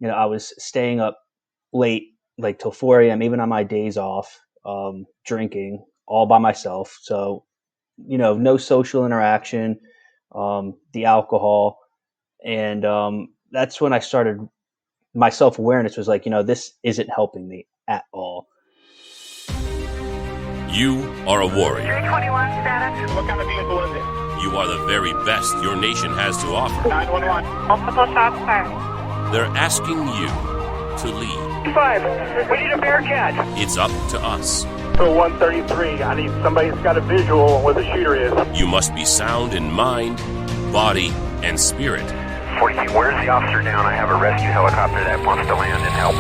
I was staying up late, like till 4 a.m., even on my days off, drinking all by myself. So, no social interaction, the alcohol. And that's when I started, my self-awareness was like, this isn't helping me at all. You are a warrior. 321 status. What kind of vehicle is it? You are the very best your nation has to offer. 911. Multiple shots fired. They're asking you to lead. 5. We need a Bearcat. It's up to us. So 133. I need somebody that's got a visual on where the shooter is. You must be sound in mind, body, and spirit. 42, where's the officer down? I have a rescue helicopter that wants to land and help.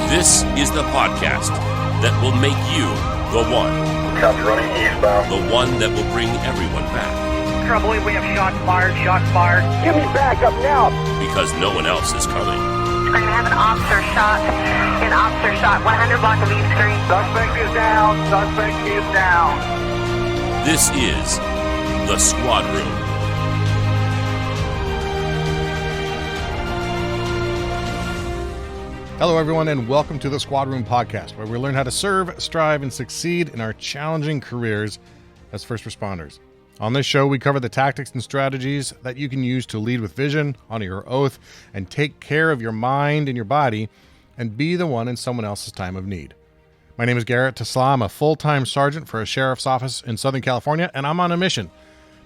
This is the podcast that will make you the one. Copy, running eastbound. The one that will bring everyone back. I believe we have shots fired. Give me back up now. Because no one else is coming. We're going to have an officer shot. 100 block of East Street. Suspect is down. This is The Squad Room. Hello, everyone, and welcome to the Squad Room podcast, where we learn how to serve, strive, and succeed in our challenging careers as first responders. On this show, we cover the tactics and strategies that you can use to lead with vision, honor your oath, and take care of your mind and your body, and be the one in someone else's time of need. My name is Garrett Tesla. I'm a full-time sergeant for a sheriff's office in Southern California, and I'm on a mission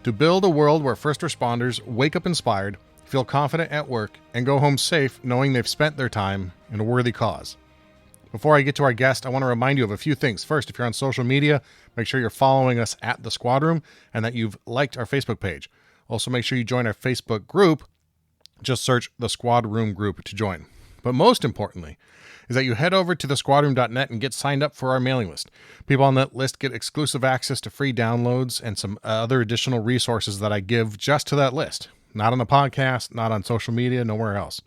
to build a world where first responders wake up inspired, feel confident at work, and go home safe knowing they've spent their time in a worthy cause. Before I get to our guest, I want to remind you of a few things. First, if you're on social media, make sure you're following us at The Squad Room and that you've liked our Facebook page. Also, make sure you join our Facebook group. Just search The Squad Room group to join. But most importantly is that you head over to thesquadroom.net and get signed up for our mailing list. People on that list get exclusive access to free downloads and some other additional resources that I give just to that list. Not on the podcast, not on social media, nowhere else.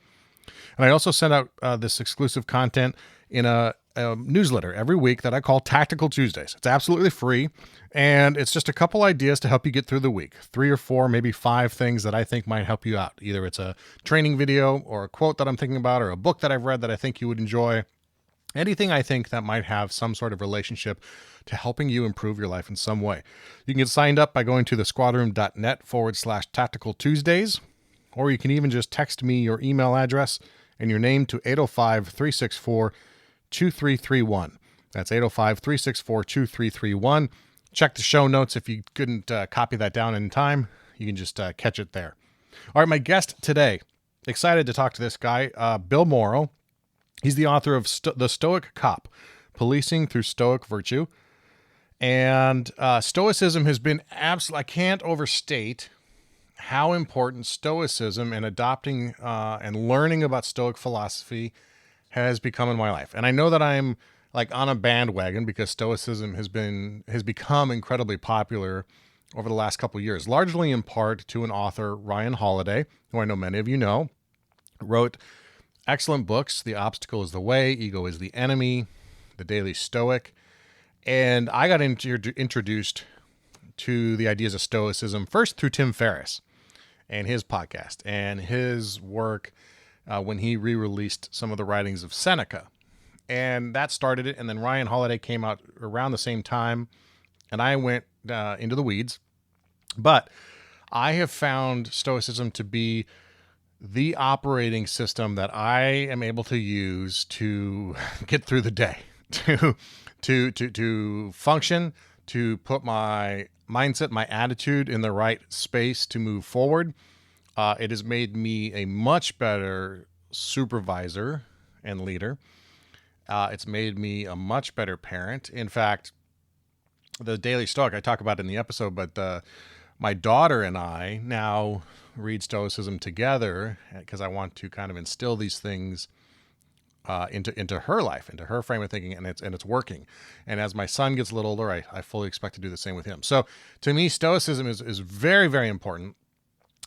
And I also send out this exclusive content in a newsletter every week that I call Tactical Tuesdays. It's absolutely free, and it's just a couple ideas to help you get through the week. 3 or 4, maybe 5 things that I think might help you out. Either it's a training video or a quote that I'm thinking about or a book that I've read that I think you would enjoy. Anything I think that might have some sort of relationship to helping you improve your life in some way. You can get signed up by going to thesquadroom.net/Tactical Tuesdays, or you can even just text me your email address and your name to 805-364-2331. That's 805-364-2331. Check the show notes if you couldn't copy that down in time. You can just catch it there. All right, my guest today, excited to talk to this guy, Bill Mauro. He's the author of The Stoic Cop, Policing Through Stoic Virtue. And Stoicism has been absolutely, I can't overstate how important Stoicism and adopting and learning about Stoic philosophy has become in my life. And I know that I'm like on a bandwagon because Stoicism has become incredibly popular over the last couple of years, largely in part to an author, Ryan Holiday, who I know many of you know, wrote excellent books. The Obstacle is the Way, Ego is the Enemy, The Daily Stoic. And I got introduced to the ideas of Stoicism first through Tim Ferriss and his podcast and his work when he re-released some of the writings of Seneca. And that started it. And then Ryan Holiday came out around the same time, and I went into the weeds. But I have found Stoicism to be the operating system that I am able to use to get through the day, to function, to put my mindset, my attitude in the right space to move forward. It has made me a much better supervisor and leader. It's made me a much better parent. In fact, the Daily Stoic, I talk about it in the episode, but my daughter and I now read Stoicism together because I want to kind of instill these things into her life, into her frame of thinking, and it's working. And as my son gets a little older, I fully expect to do the same with him. So to me, Stoicism is very, very important.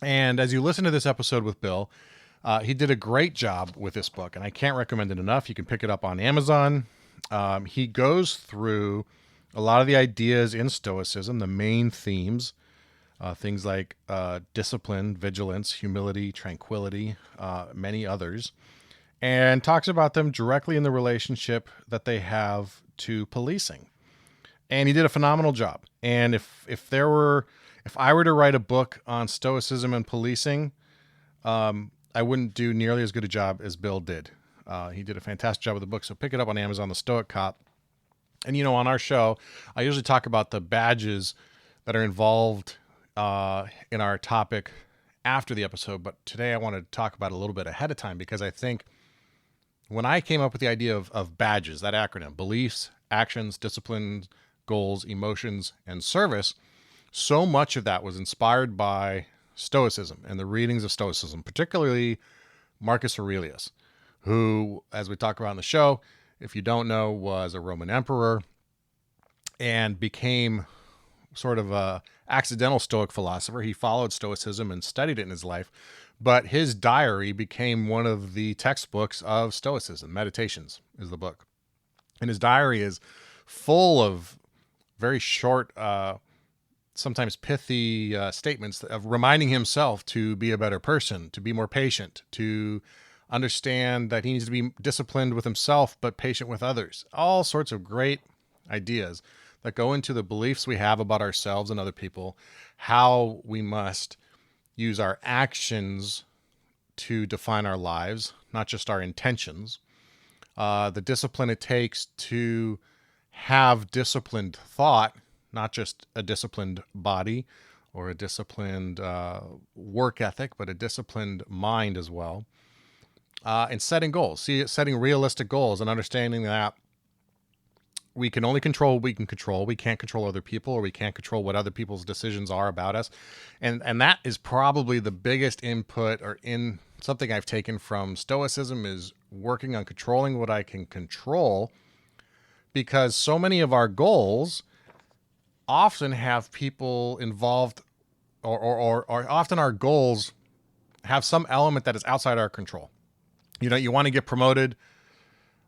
And as you listen to this episode with Bill, he did a great job with this book, and I can't recommend it enough. You can pick it up on Amazon. He goes through a lot of the ideas in Stoicism, the main themes, things like discipline, vigilance, humility, tranquility, many others, and talks about them directly in the relationship that they have to policing. And he did a phenomenal job. And if I were to write a book on Stoicism and policing, I wouldn't do nearly as good a job as Bill did. He did a fantastic job with the book. So pick it up on Amazon, The Stoic Cop. And, on our show, I usually talk about the badges that are involved in our topic after the episode. But today I wanted to talk about it a little bit ahead of time, because I think when I came up with the idea of badges, that acronym, beliefs, actions, disciplines, goals, emotions, and service, so much of that was inspired by Stoicism and the readings of Stoicism, particularly Marcus Aurelius, who, as we talk about in the show, if you don't know, was a Roman emperor and became sort of a accidental Stoic philosopher. He followed Stoicism and studied it in his life, but his diary became one of the textbooks of Stoicism. Meditations is the book. And his diary is full of very short, sometimes pithy statements of reminding himself to be a better person, to be more patient, to understand that he needs to be disciplined with himself, but patient with others. All sorts of great ideas that go into the beliefs we have about ourselves and other people, how we must use our actions to define our lives, not just our intentions, the discipline it takes to have disciplined thought, not just a disciplined body or a disciplined work ethic, but a disciplined mind as well. And setting goals, setting realistic goals and understanding that we can only control what we can control. We can't control other people, or we can't control what other people's decisions are about us. And that is probably the biggest input, or in something I've taken from Stoicism, is working on controlling what I can control, because so many of our goals often have people involved, or often our goals have some element that is outside our control. You want to get promoted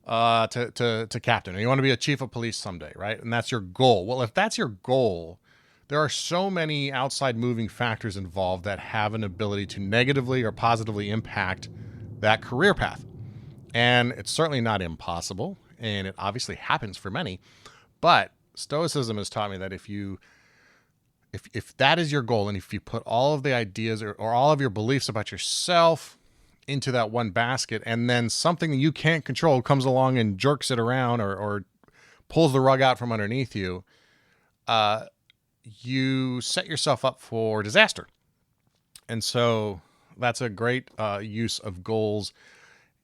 to captain, or you want to be a chief of police someday, right? And that's your goal. Well, if that's your goal, there are so many outside moving factors involved that have an ability to negatively or positively impact that career path. And it's certainly not impossible, and it obviously happens for many. But Stoicism has taught me that if that is your goal, and if you put all of the ideas or all of your beliefs about yourself into that one basket, and then something that you can't control comes along and jerks it around or pulls the rug out from underneath you, you set yourself up for disaster. And so that's a great use of goals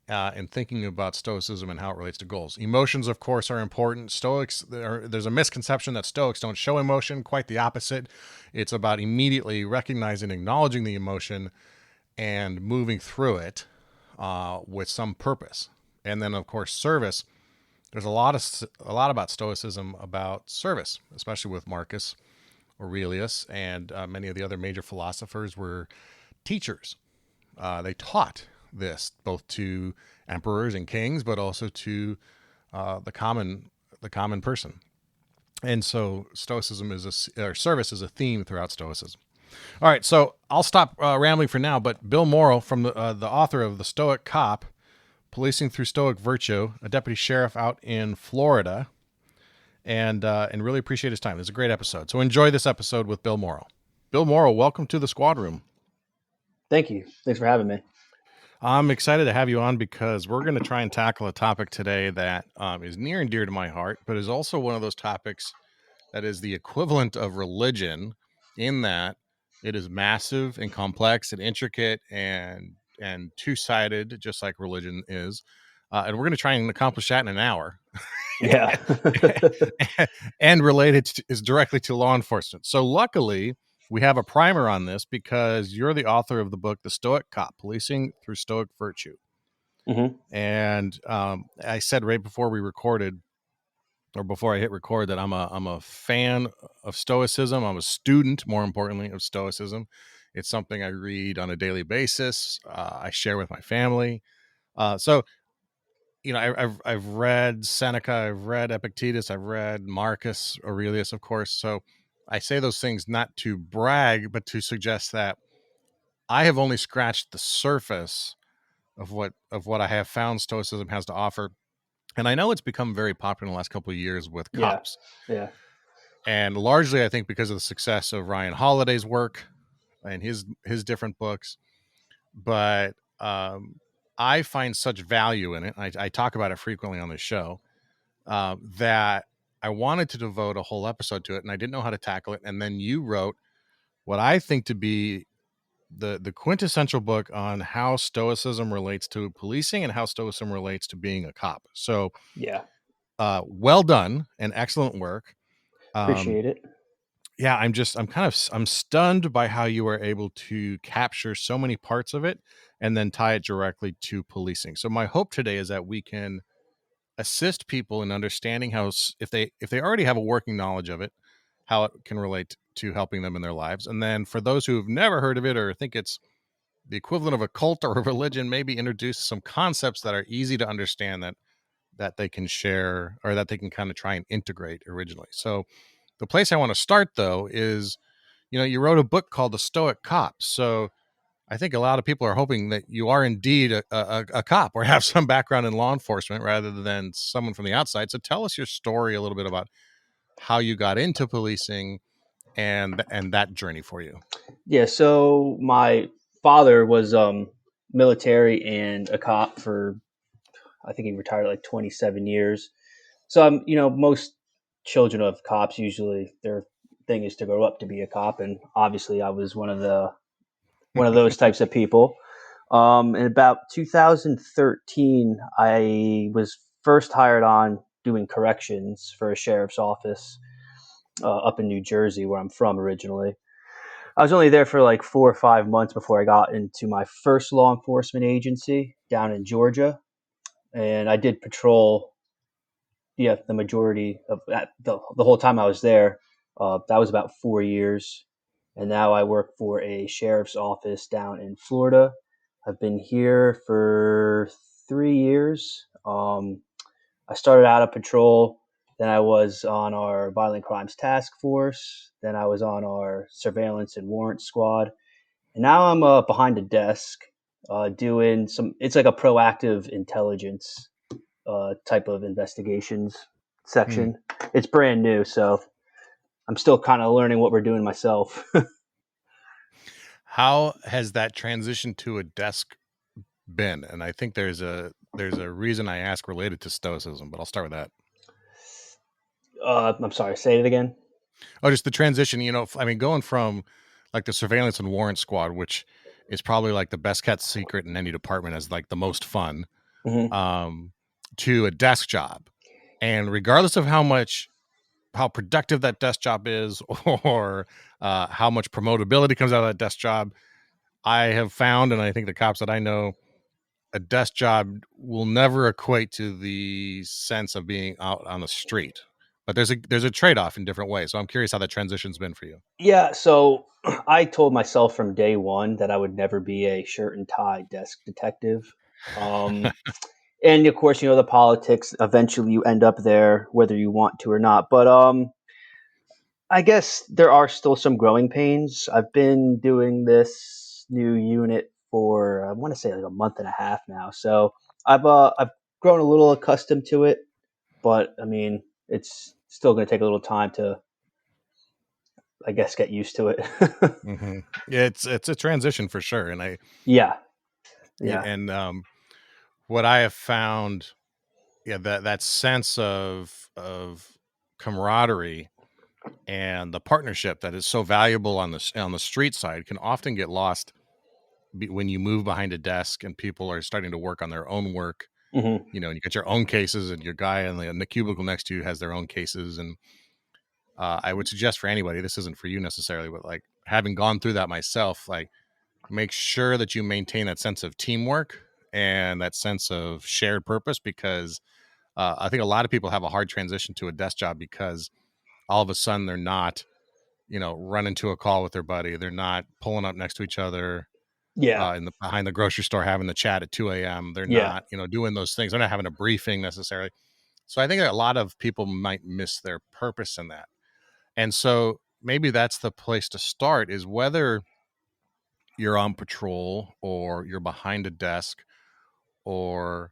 in thinking about Stoicism and how it relates to goals. Emotions, of course, are important. There's a misconception that Stoics don't show emotion. Quite the opposite. It's about immediately recognizing, acknowledging the emotion, and moving through it with some purpose. And then, of course, service. There's a lot about Stoicism about service, especially with Marcus Aurelius, and many of the other major philosophers were teachers. They taught this both to emperors and kings, but also to the common person. And so Stoicism service is a theme throughout Stoicism. All right, so I'll stop rambling for now, but Bill Mauro, from the author of The Stoic Cop, Policing Through Stoic Virtue, a deputy sheriff out in Florida, and really appreciate his time. It's a great episode. So enjoy this episode with Bill Mauro. Bill Mauro, welcome to the Squad Room. Thank you. Thanks for having me. I'm excited to have you on because we're going to try and tackle a topic today that is near and dear to my heart, but is also one of those topics that is the equivalent of religion, in that it is massive and complex and intricate and two-sided, just like religion is. And we're going to try and accomplish that in an hour. Yeah. And related is directly to law enforcement. So luckily, we have a primer on this because you're the author of the book, The Stoic Cop, Policing Through Stoic Virtue. Mm-hmm. And I said right before we recorded, or before I hit record, that I'm a fan of Stoicism. I'm a student, more importantly, of Stoicism. It's something I read on a daily basis. I share with my family. So, I've read Seneca, I've read Epictetus, I've read Marcus Aurelius, of course. So I say those things not to brag, but to suggest that I have only scratched the surface of what I have found Stoicism has to offer. And I know it's become very popular in the last couple of years with Yeah. cops. Yeah. And largely, I think, because of the success of Ryan Holiday's work and his different books. But I find such value in it. I talk about it frequently on the show that I wanted to devote a whole episode to it, and I didn't know how to tackle it. And then you wrote what I think to be the quintessential book on how Stoicism relates to policing and how Stoicism relates to being a cop. So, Yeah. well done and excellent work. Appreciate it. Yeah, I'm stunned by how you are able to capture so many parts of it and then tie it directly to policing. So my hope today is that we can assist people in understanding how, if they already have a working knowledge of it, how it can relate to helping them in their lives. And then for those who've never heard of it or think it's the equivalent of a cult or a religion, maybe introduce some concepts that are easy to understand that they can share or that they can kind of try and integrate originally. So the place I want to start, though, is, you wrote a book called The Stoic Cops. So I think a lot of people are hoping that you are indeed a cop or have some background in law enforcement rather than someone from the outside. So tell us your story a little bit about how you got into policing and that journey for you. Yeah. So my father was military and a cop for, I think he retired at like 27 years. So I'm, most children of cops usually their thing is to grow up to be a cop, and obviously I was one of those types of people. In about 2013, I was first hired on doing corrections for a sheriff's office up in New Jersey, where I'm from originally. I was only there for like 4 or 5 months before I got into my first law enforcement agency down in Georgia, and I did patrol. Yeah, the majority of that, the whole time I was there. That was about 4 years, and now I work for a sheriff's office down in Florida. I've been here for 3 years. I started out of patrol, then I was on our violent crimes task force, then I was on our surveillance and warrant squad, and now I'm behind a desk doing some. It's like a proactive intelligence type of investigations section. It's brand new, so I'm still kind of learning what we're doing myself. How has that transition to a desk been? And I think there's a reason I ask related to Stoicism, but I'll start with that. I'm sorry, say it again. Oh, just the transition, going from like the surveillance and warrant squad, which is probably like the best kept secret in any department as like the most fun, Mm-hmm. To a desk job. And regardless of how productive that desk job is or how much promotability comes out of that desk job, I have found, and I think the cops that I know, a desk job will never equate to the sense of being out on the street. But there's a trade-off in different ways. So I'm curious how that transition's been for you. Yeah, so I told myself from day one that I would never be a shirt and tie desk detective. And of course, the politics, eventually you end up there whether you want to or not. But I guess there are still some growing pains. I've been doing this new unit for I want to say like a month and a half now. So I've grown a little accustomed to it, but I mean, it's still going to take a little time to, I guess, get used to it. Mm-hmm. Yeah, it's a transition for sure. And Yeah. what I have found, that sense of camaraderie and the partnership that is so valuable on the street side can often get lost when you move behind a desk and people are starting to work on their own work. Mm-hmm. And you get your own cases, and your guy in the cubicle next to you has their own cases. And I would suggest for anybody, this isn't for you necessarily, but like having gone through that myself, like make sure that you maintain that sense of teamwork and that sense of shared purpose, because I think a lot of people have a hard transition to a desk job because all of a sudden they're not, running to a call with their buddy. They're not pulling up next to each other Yeah. behind the grocery store having the chat at 2 a.m. They're Yeah. not, doing those things. They're not having a briefing necessarily. So I think that a lot of people might miss their purpose in that. And so maybe that's the place to start, is whether you're on patrol or you're behind a desk or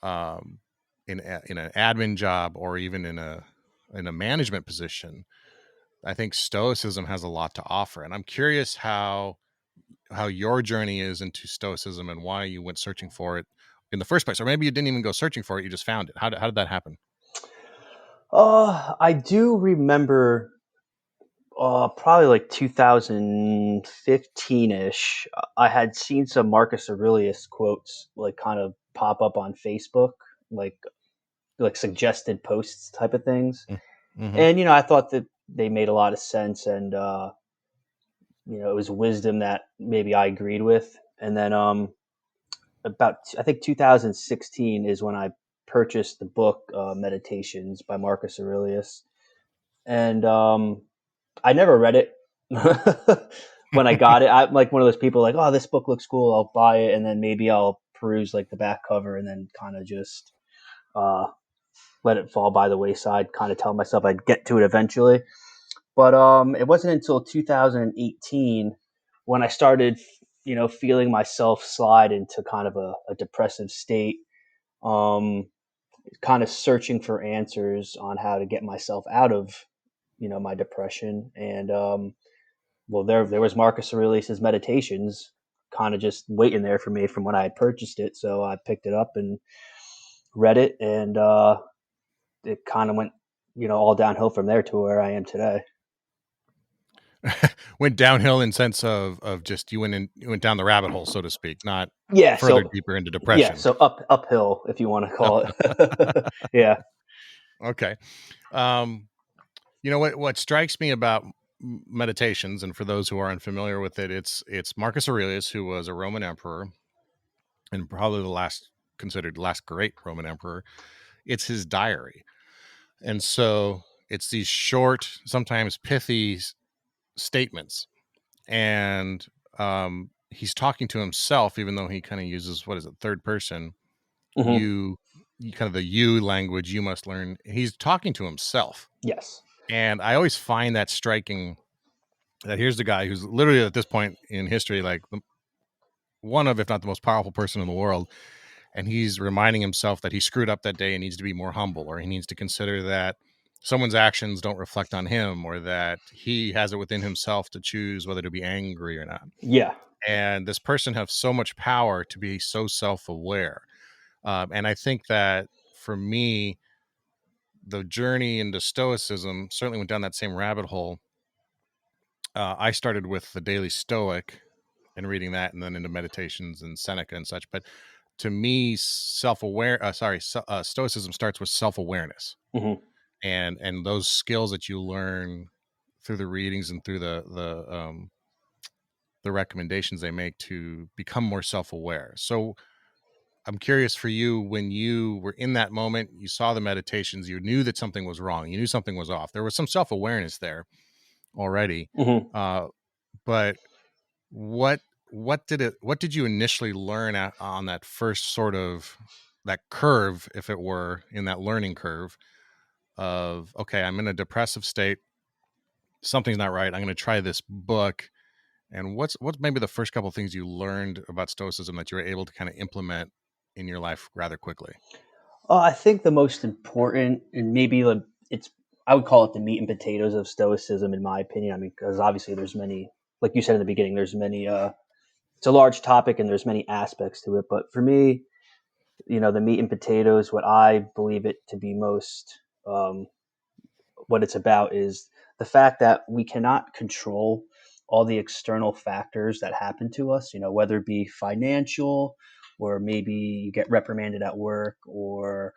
in an admin job or even in a management position. I think Stoicism has a lot to offer, and I'm curious how your journey is into Stoicism and why you went searching for it in the first place, or maybe you didn't even go searching for it; you just found it. How did that happen? I do remember probably like 2015-ish. I had seen some Marcus Aurelius quotes like kind of pop up on Facebook, like suggested posts type of things. Mm-hmm. And I thought that they made a lot of sense, and it was wisdom that maybe I agreed with. And then about I think 2016 is when I purchased the book Meditations by Marcus Aurelius, and I never read it. When I got it, I'm like one of those people like, oh, this book looks cool, I'll buy it, and then maybe I'll peruse like the back cover and then kind of just let it fall by the wayside, kind of tell myself I'd get to it eventually. But it wasn't until 2018 when I started, feeling myself slide into kind of a depressive state, kind of searching for answers on how to get myself out of, my depression. And well, there was Marcus Aurelius's Meditations, kind of just waiting there for me from when I had purchased it. So I picked it up and read it, and it kind of went, all downhill from there to where I am today. Went downhill in sense of just you went down the rabbit hole, so to speak, not Yeah, further so deeper into depression. yeah, so uphill, if you want to call it. Yeah. Okay. What strikes me about Meditations, and for those who are unfamiliar with it, it's Marcus Aurelius, who was a Roman emperor and probably considered last great Roman emperor. It's his diary. And so it's these short, sometimes pithy statements. And he's talking to himself, even though he kind of uses, third person. Mm-hmm. You kind of the you language, you must learn. He's talking to himself. Yes. And I always find that striking, that here's the guy who's literally at this point in history, like one of, if not the most powerful person in the world. And he's reminding himself that he screwed up that day and needs to be more humble, or he needs to consider that someone's actions don't reflect on him, or that he has it within himself to choose whether to be angry or not. Yeah. And this person has so much power to be so self-aware. And I think that for me, the journey into Stoicism certainly went down that same rabbit hole. I started with the Daily Stoic and reading that, and then into Meditations and Seneca and such. But to me, Stoicism starts with self-awareness, Mm-hmm. and those skills that you learn through the readings and through the recommendations they make to become more self-aware. So I'm curious for you, when you were in that moment, you saw the Meditations, you knew that something was wrong, you knew something was off. There was some self-awareness there already. Mm-hmm. But what did you initially learn on that first sort of that curve, if it were, in that learning curve of, okay, I'm in a depressive state, something's not right, I'm going to try this book? And what's maybe the first couple of things you learned about Stoicism that you were able to kind of implement in your life rather quickly? I think the most important, and maybe I would call it the meat and potatoes of Stoicism, in my opinion. I mean, because obviously there's many, like you said in the beginning, there's many. It's a large topic and there's many aspects to it. But for me, the meat and potatoes, what I believe it to be most, what it's about is the fact that we cannot control all the external factors that happen to us, whether it be financial, or maybe you get reprimanded at work, or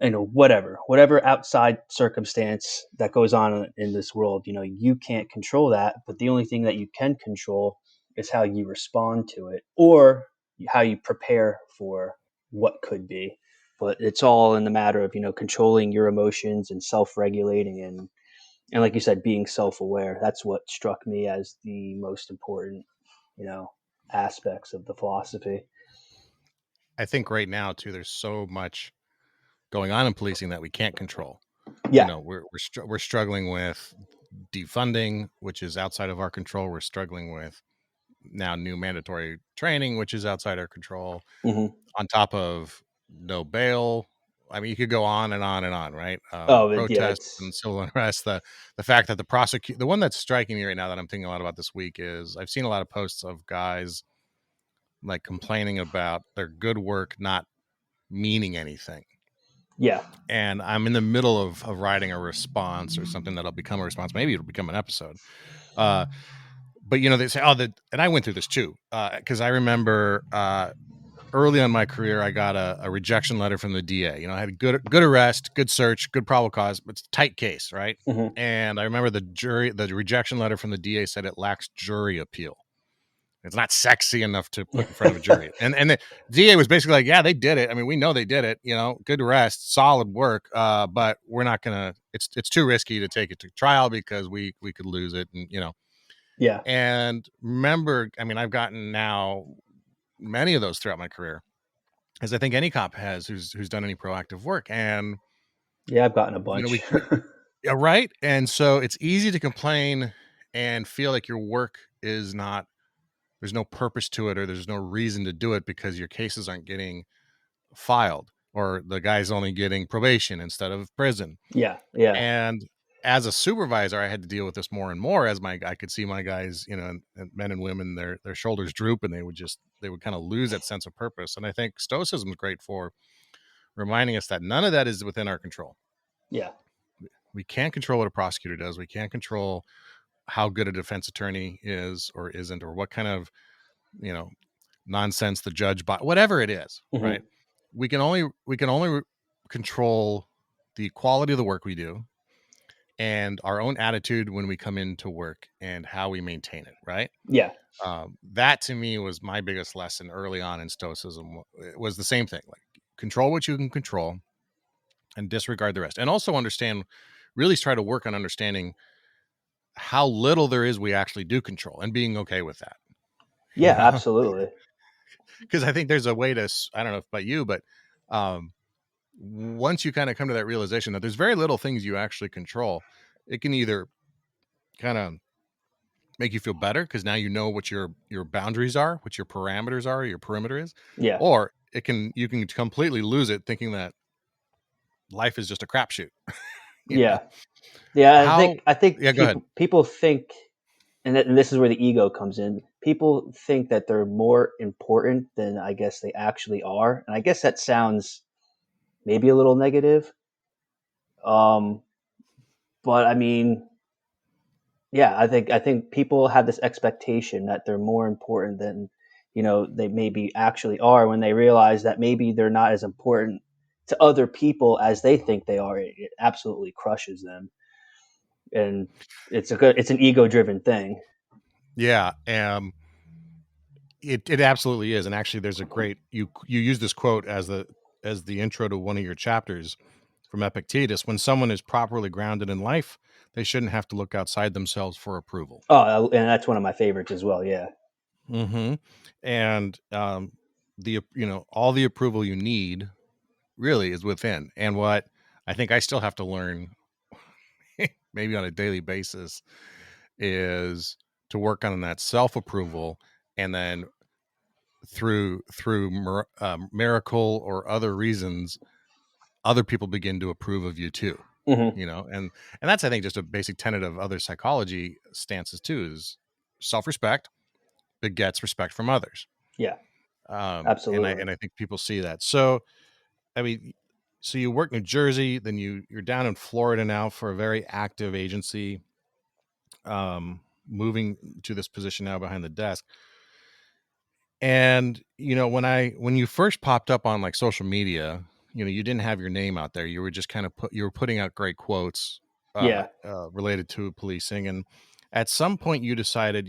whatever outside circumstance that goes on in this world. You can't control that, but the only thing that you can control is how you respond to it, or how you prepare for what could be. But it's all in the matter of controlling your emotions and self-regulating, and like you said, being self-aware. That's what struck me as the most important aspects of the philosophy. I think right now too, there's so much going on in policing that we can't control. Yeah. We're struggling with defunding, which is outside of our control. We're struggling with now new mandatory training, which is outside our control, on top of no bail. I mean, you could go on and on and on, right? Protests and civil unrest. The fact that the one that's striking me right now that I'm thinking a lot about this week is I've seen a lot of posts of guys like complaining about their good work not meaning anything. Yeah. And I'm in the middle of writing a response or something that'll become a response. Maybe it'll become an episode. But they say, and I went through this too, because I remember early on in my career, I got a rejection letter from the DA. I had a good arrest, good search, good probable cause, but it's a tight case, right? And I remember the rejection letter from the DA said it lacks jury appeal. It's not sexy enough to put in front of a jury. And the DA was basically like, yeah, they did it. I mean, we know they did it, good arrest, solid work. But we're not going to, it's too risky to take it to trial because we could lose it. And, Yeah. And remember, I mean, I've gotten now many of those throughout my career, as I think any cop has who's done any proactive work. And yeah, I've gotten a bunch. Yeah, right. And so it's easy to complain and feel like your work is not, there's no purpose to it, or there's no reason to do it because your cases aren't getting filed, or the guy's only getting probation instead of prison. Yeah. And as a supervisor, I had to deal with this more and more as I could see my guys, men and women, their shoulders droop, and they would kind of lose that sense of purpose. And I think Stoicism is great for reminding us that none of that is within our control. Yeah. We can't control what a prosecutor does. We can't control how good a defense attorney is or isn't, or what kind of, nonsense the judge, whatever it is, right? We can only control the quality of the work we do and our own attitude when we come into work and how we maintain it, right? Yeah. That to me was my biggest lesson early on in Stoicism. It was the same thing, like control what you can control and disregard the rest. And also really try to work on understanding how little there is we actually do control and being okay with that. Yeah, absolutely. Because I think there's a way to, I don't know about you, but once you kind of come to that realization that there's very little things you actually control, it can either kind of make you feel better because now you know what your boundaries are, what your parameters are, your perimeter is. Yeah. Or you can completely lose it thinking that life is just a crapshoot. Yeah. Yeah. I think go people think, and this is where the ego comes in. People think that they're more important than I guess they actually are. And I guess that sounds maybe a little negative. But I mean, yeah, I think people have this expectation that they're more important than, they maybe actually are, when they realize that maybe they're not as important to other people as they think they are. It absolutely crushes them. And it's an ego-driven thing. Yeah. It absolutely is. And actually there's a great, you use this quote as the intro to one of your chapters from Epictetus. When someone is properly grounded in life, they shouldn't have to look outside themselves for approval. Oh, and that's one of my favorites as well. Yeah. And all the approval you need really is within. And what I think I still have to learn maybe on a daily basis is to work on that self-approval, and then through miracle or other reasons, other people begin to approve of you too. And that's, I think, just a basic tenet of other psychology stances too, is self-respect begets respect from others. Yeah, absolutely. And I think people see that. So, I mean, so you work New Jersey, then you're down in Florida now for a very active agency, moving to this position now behind the desk. And, when you first popped up on like social media, you didn't have your name out there. You were just kind of you were putting out great quotes related to policing. And at some point you decided,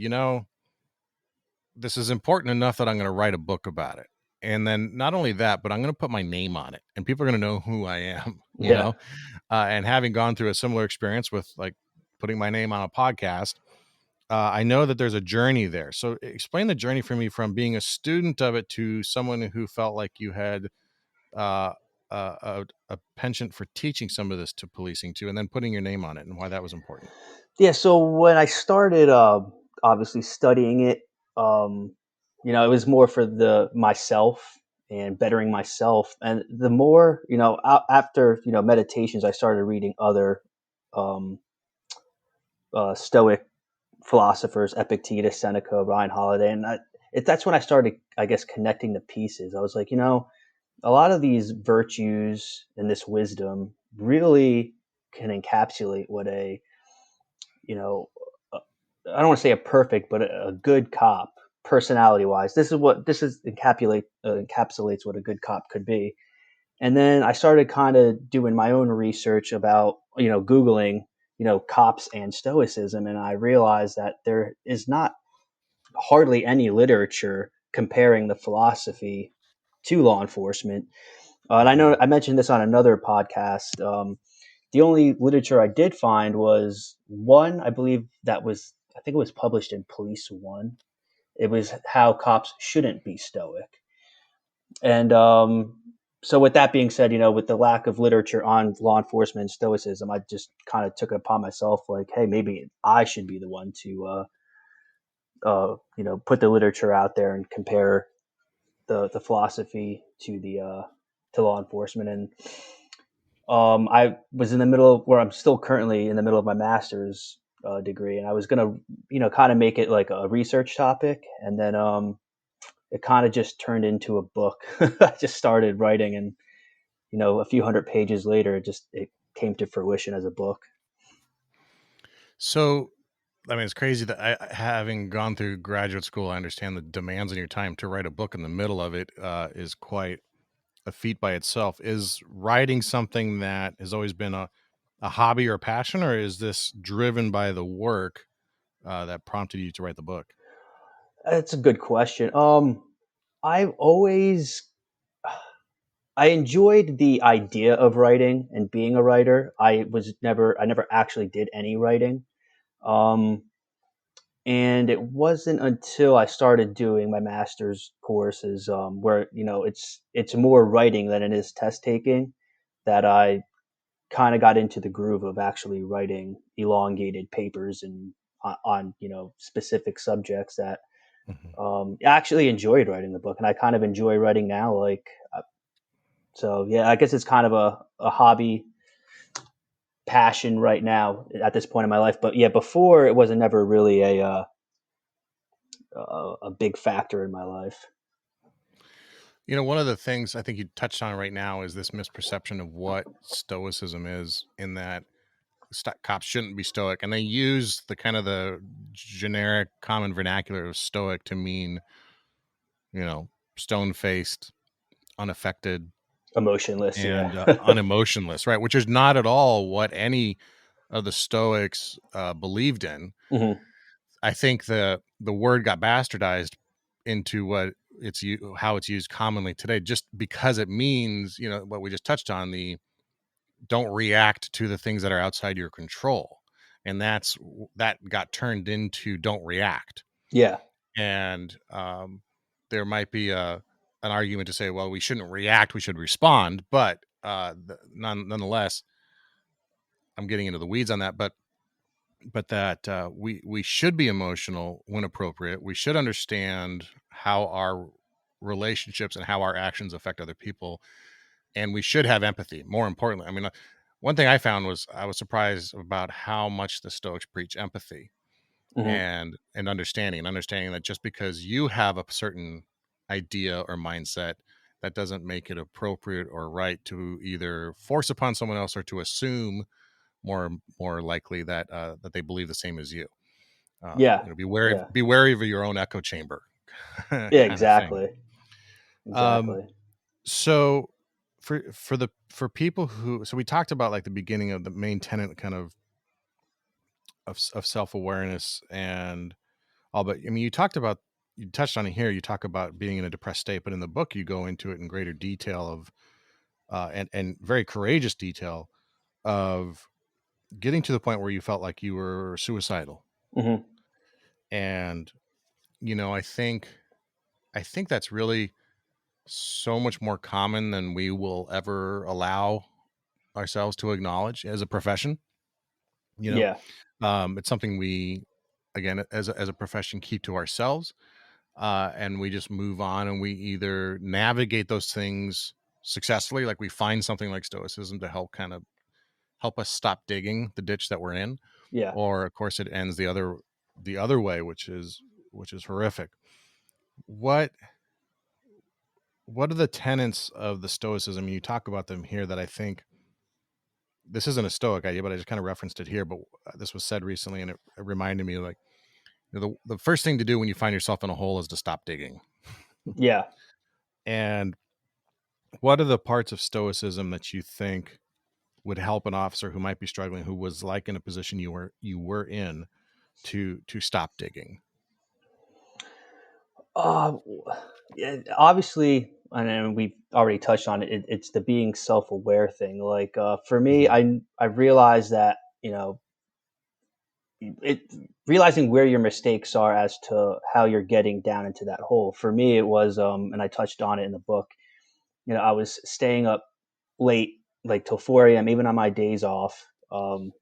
this is important enough that I'm going to write a book about it. And then not only that, but I'm going to put my name on it, and people are going to know who I am, you know? And having gone through a similar experience with like putting my name on a podcast, I know that there's a journey there. So explain the journey for me from being a student of it to someone who felt like you had a penchant for teaching some of this to policing too, and then putting your name on it, and why that was important. Yeah, so when I started obviously studying it, um, it was more for the myself and bettering myself. And the more, after, meditations, I started reading other um, Stoic philosophers, Epictetus, Seneca, Ryan Holiday, and that's when I started, I guess, connecting the pieces. I was like, a lot of these virtues and this wisdom really can encapsulate what a you know, uh, I don't want to say a perfect, but a good cop, personality wise. This is encapsulates what a good cop could be. And then I started kind of doing my own research about, Googling, cops and Stoicism, and I realized that there is not hardly any literature comparing the philosophy to law enforcement. And I know I mentioned this on another podcast. The only literature I did find was one, I believe I think it was published in Police One. It was how cops shouldn't be stoic. And so, with that being said, with the lack of literature on law enforcement and stoicism, I just kind of took it upon myself, like, hey, maybe I should be the one to, put the literature out there and compare the philosophy to the to law enforcement. And I was in the middle of where I'm still currently in the middle of my master's degree, and I was gonna, kind of make it like a research topic, and then it kind of just turned into a book. I just started writing, and a few hundred pages later, it came to fruition as a book. So, I mean, it's crazy that having gone through graduate school, I understand the demands on your time to write a book in the middle of it is quite a feat by itself. Is writing something that has always been a hobby or a passion, or is this driven by the work that prompted you to write the book? That's a good question. I've always I enjoyed the idea of writing and being a writer. I never actually did any writing. Um, and it wasn't until I started doing my master's courses, where it's more writing than it is test taking, that I kind of got into the groove of actually writing elongated papers and on specific subjects that Mhm. I actually enjoyed writing the book, and I kind of enjoy writing now. So yeah, I guess it's kind of a hobby passion right now at this point in my life. But yeah, before it wasn't never really a big factor in my life. One of the things I think you touched on right now is this misperception of what stoicism is, in that cops shouldn't be stoic, and they use the kind of the generic common vernacular of stoic to mean, stone faced, unaffected, Emotionless, yeah. and unemotionless, right? Which is not at all what any of the Stoics believed in. Hmm. I think the word got bastardized into how it's used commonly today, just because it means, what we just touched on, the don't react to the things that are outside your control, and that got turned into don't react. Yeah. And there might be an argument to say, well, we shouldn't react, we should respond, but nonetheless, I'm getting into the weeds on that, but that we should be emotional when appropriate. We should understand how our relationships and how our actions affect other people, and we should have empathy. More importantly, I mean, one thing I found was I was surprised about how much the Stoics preach empathy Hmm. and understanding that just because you have a certain idea or mindset, that doesn't make it appropriate or right to either force upon someone else or to assume more likely that that they believe the same as you. Yeah. Yeah. Be wary of your own echo chamber, Yeah. kind of thing. Exactly. Um, Exactly. so for people who, so we talked about like the beginning of the main tenet kind of self-awareness and all, but I mean, you touched on it here. You talk about being in a depressed state, but in the book, you go into it in greater detail of, and very courageous detail of getting to the point where you felt like you were suicidal. Hmm. And, I think that's really so much more common than we will ever allow ourselves to acknowledge as a profession. Yeah. It's something we, again, as a profession, keep to ourselves, and we just move on, and we either navigate those things successfully, like we find something like Stoicism to help us stop digging the ditch that we're in, Yeah. or of course it ends the other way, which is horrific. What are the tenets of the Stoicism? You talk about them here that I think, this isn't a Stoic idea, but I just kind of referenced it here, but this was said recently, and it reminded me, like, the first thing to do when you find yourself in a hole is to stop digging. Yeah. And what are the parts of Stoicism that you think would help an officer who might be struggling, who was like in a position you were in, to stop digging? Yeah, obviously, and we've already touched on it. It's the being self-aware thing. Like for me, Mhm. I realized that it realizing where your mistakes are as to how you're getting down into that hole. For me, it was and I touched on it in the book. I was staying up late, like till 4 a.m. even on my days off,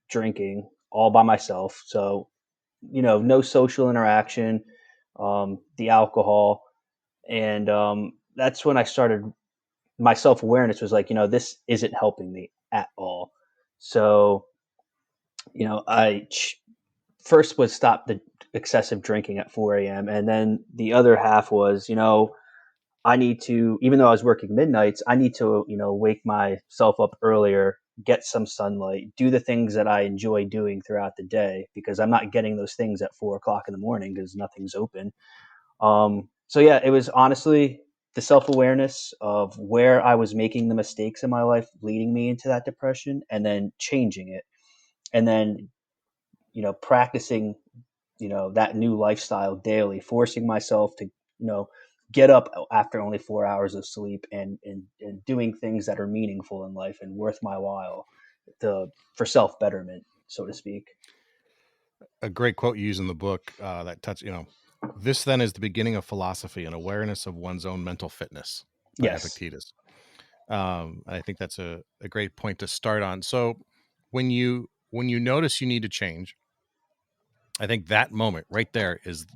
drinking all by myself. So no social interaction, the alcohol, and that's when I started. My self awareness was like, this isn't helping me at all. So I first was stop the excessive drinking at 4 a.m. And then the other half was, I need to, even though I was working midnights, I need to, wake myself up earlier, get some sunlight, do the things that I enjoy doing throughout the day, because I'm not getting those things at 4 o'clock in the morning because nothing's open. So yeah, it was honestly the self awareness of where I was making the mistakes in my life leading me into that depression, and then changing it. And then, practicing, that new lifestyle daily, forcing myself to, get up after only 4 hours of sleep, and doing things that are meaningful in life and worth my while for self betterment, so to speak. A great quote you use in the book, that touch, this then is the beginning of philosophy, and awareness of one's own mental fitness, by Yes. Epictetus. I think that's a great point to start on. So when you notice you need to change, I think that moment right there is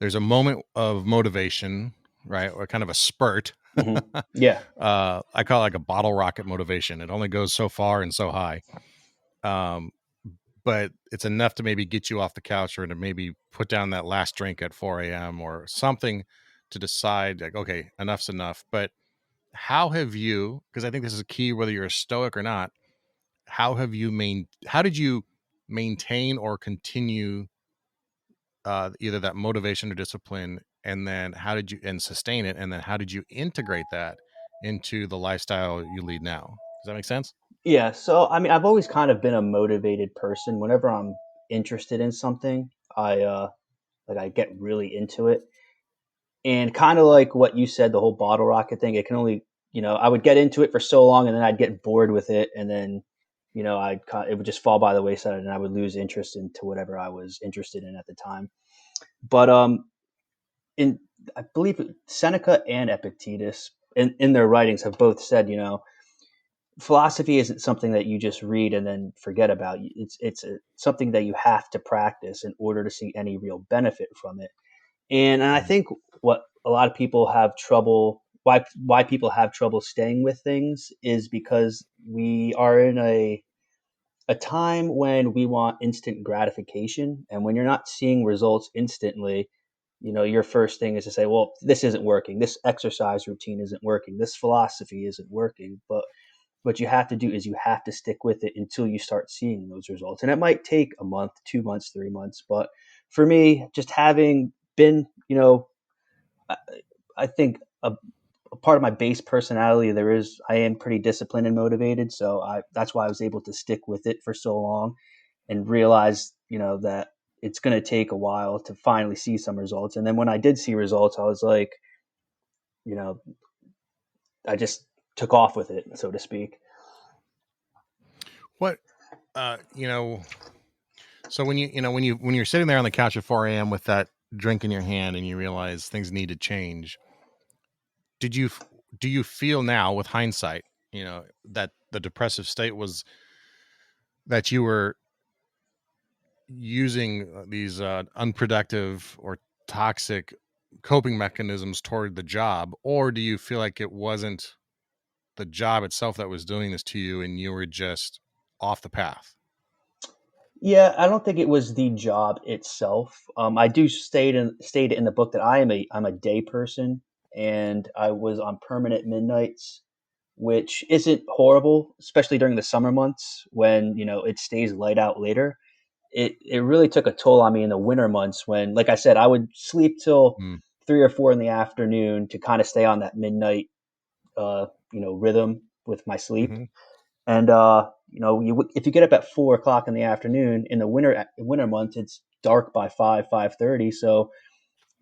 there's a moment of motivation, right? Or kind of a spurt. Yeah. I call it like a bottle rocket motivation. It only goes so far and so high. But it's enough to maybe get you off the couch, or to maybe put down that last drink at 4 a.m. or something, to decide, like, okay, enough's enough. But how have you, because I think this is a key, whether you're a Stoic or not, how did you maintain or continue either that motivation or discipline, and then how did you sustain it, and then how did you integrate that into the lifestyle you lead now? Does that make sense? Yeah, so I mean, I've always kind of been a motivated person. Whenever I'm interested in something, I get really into it. And kind of like what you said, the whole bottle rocket thing, it can only, I would get into it for so long, and then I'd get bored with it, and then, it would just fall by the wayside, and I would lose interest into whatever I was interested in at the time. But in I believe Seneca and Epictetus in their writings have both said, philosophy isn't something that you just read and then forget about. Something that you have to practice in order to see any real benefit from it. And I think what a lot of people have trouble why people have trouble staying with things is because we are in a time when we want instant gratification, and when you're not seeing results instantly, your first thing is to say, well, this isn't working, this exercise routine isn't working, this philosophy isn't working. But what you have to do is you have to stick with it until you start seeing those results. And it might take a month, 2 months, 3 months. But for me, just having been, I, I think a part of my base personality, I am pretty disciplined and motivated. So that's why I was able to stick with it for so long, and realize, that it's going to take a while to finally see some results. And then when I did see results, I was like, you know, I just took off with it, so to speak. What, so when when you're sitting there on the couch at 4 a.m. with that drink in your hand, and you realize things need to change, do you feel now, with hindsight, that the depressive state was that you were using these unproductive or toxic coping mechanisms toward the job, or do you feel like it wasn't the job itself that was doing this to you and you were just off the path? Yeah, I don't think it was the job itself. I do state in the book that I'm a day person, and I was on permanent midnights, which isn't horrible, especially during the summer months when it stays light out later. It really took a toll on me in the winter months when, like I said, I would sleep till Mm. 3 or 4 in the afternoon to kind of stay on that midnight rhythm with my sleep. Mm-hmm. And if you get up at 4 o'clock in the afternoon in the winter months, it's dark by 5:30. So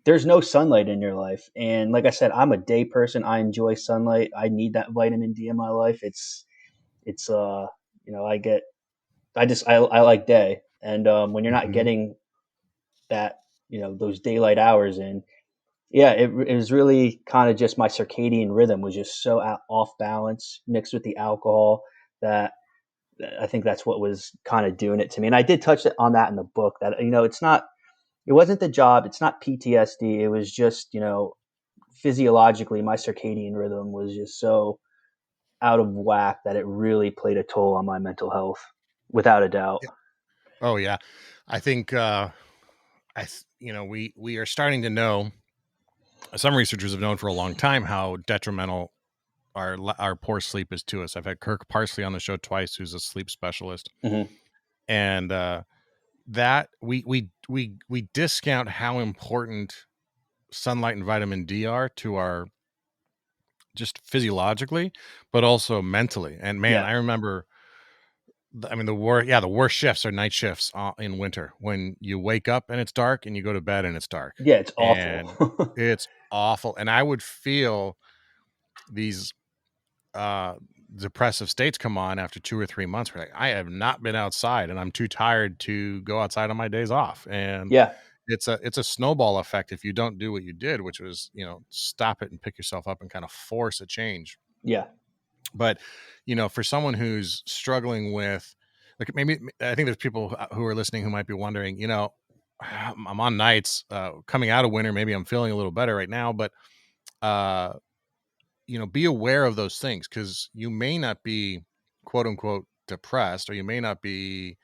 there's no sunlight in your life. And like I said, I'm a day person. I enjoy sunlight. I need that vitamin D in my life. It's I like day. And when you're not Mm-hmm. getting that, those daylight hours in, yeah, it was really kind of just my circadian rhythm was just so off balance mixed with the alcohol that I think that's what was kind of doing it to me. And I did touch on that in the book that, it wasn't the job. It's not PTSD. It was just, physiologically, my circadian rhythm was just so out of whack that it really played a toll on my mental health, without a doubt. Oh yeah. I think, we are starting to know, some researchers have known for a long time how detrimental our poor sleep is to us. I've had Kirk Parsley on the show twice, who's a sleep specialist. Mm-hmm. And, that we discount how important sunlight and vitamin D are to our, just physiologically, but also mentally. And man, Yeah. I remember, the worst shifts are night shifts in winter, when you wake up and it's dark and you go to bed and it's dark, Yeah, it's and awful. it's awful. And I would feel these uh depressive states come on after 2 or 3 months, where like, I have not been outside and I'm too tired to go outside on my days off. And Yeah. it's a snowball effect if you don't do what you did, which was, stop it and pick yourself up and kind of force a change. Yeah. But, for someone who's struggling with, like, maybe, I think there's people who are listening who might be wondering, I'm on nights, coming out of winter, maybe I'm feeling a little better right now, but, uh, be aware of those things, because you may not be quote unquote depressed, or you may not be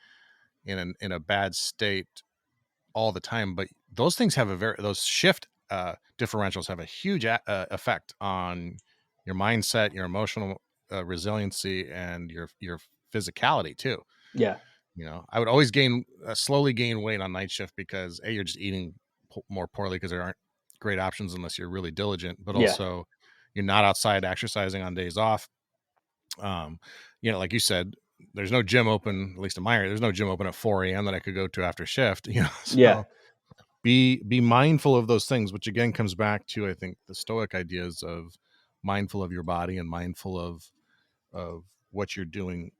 in a bad state all the time, but those things have those shift differentials have a huge effect on your mindset, your emotional resiliency, and your physicality too. Yeah. I would always slowly gain weight on night shift, because you're just eating more poorly, because there aren't great options unless you're really diligent, but Yeah. also you're not outside exercising on days off. Like you said, there's no gym open, at least in my area, there's no gym open at 4 a.m. that I could go to after shift, so Yeah. be mindful of those things, which again comes back to, I think, the Stoic ideas of mindful of your body and mindful of what you're doing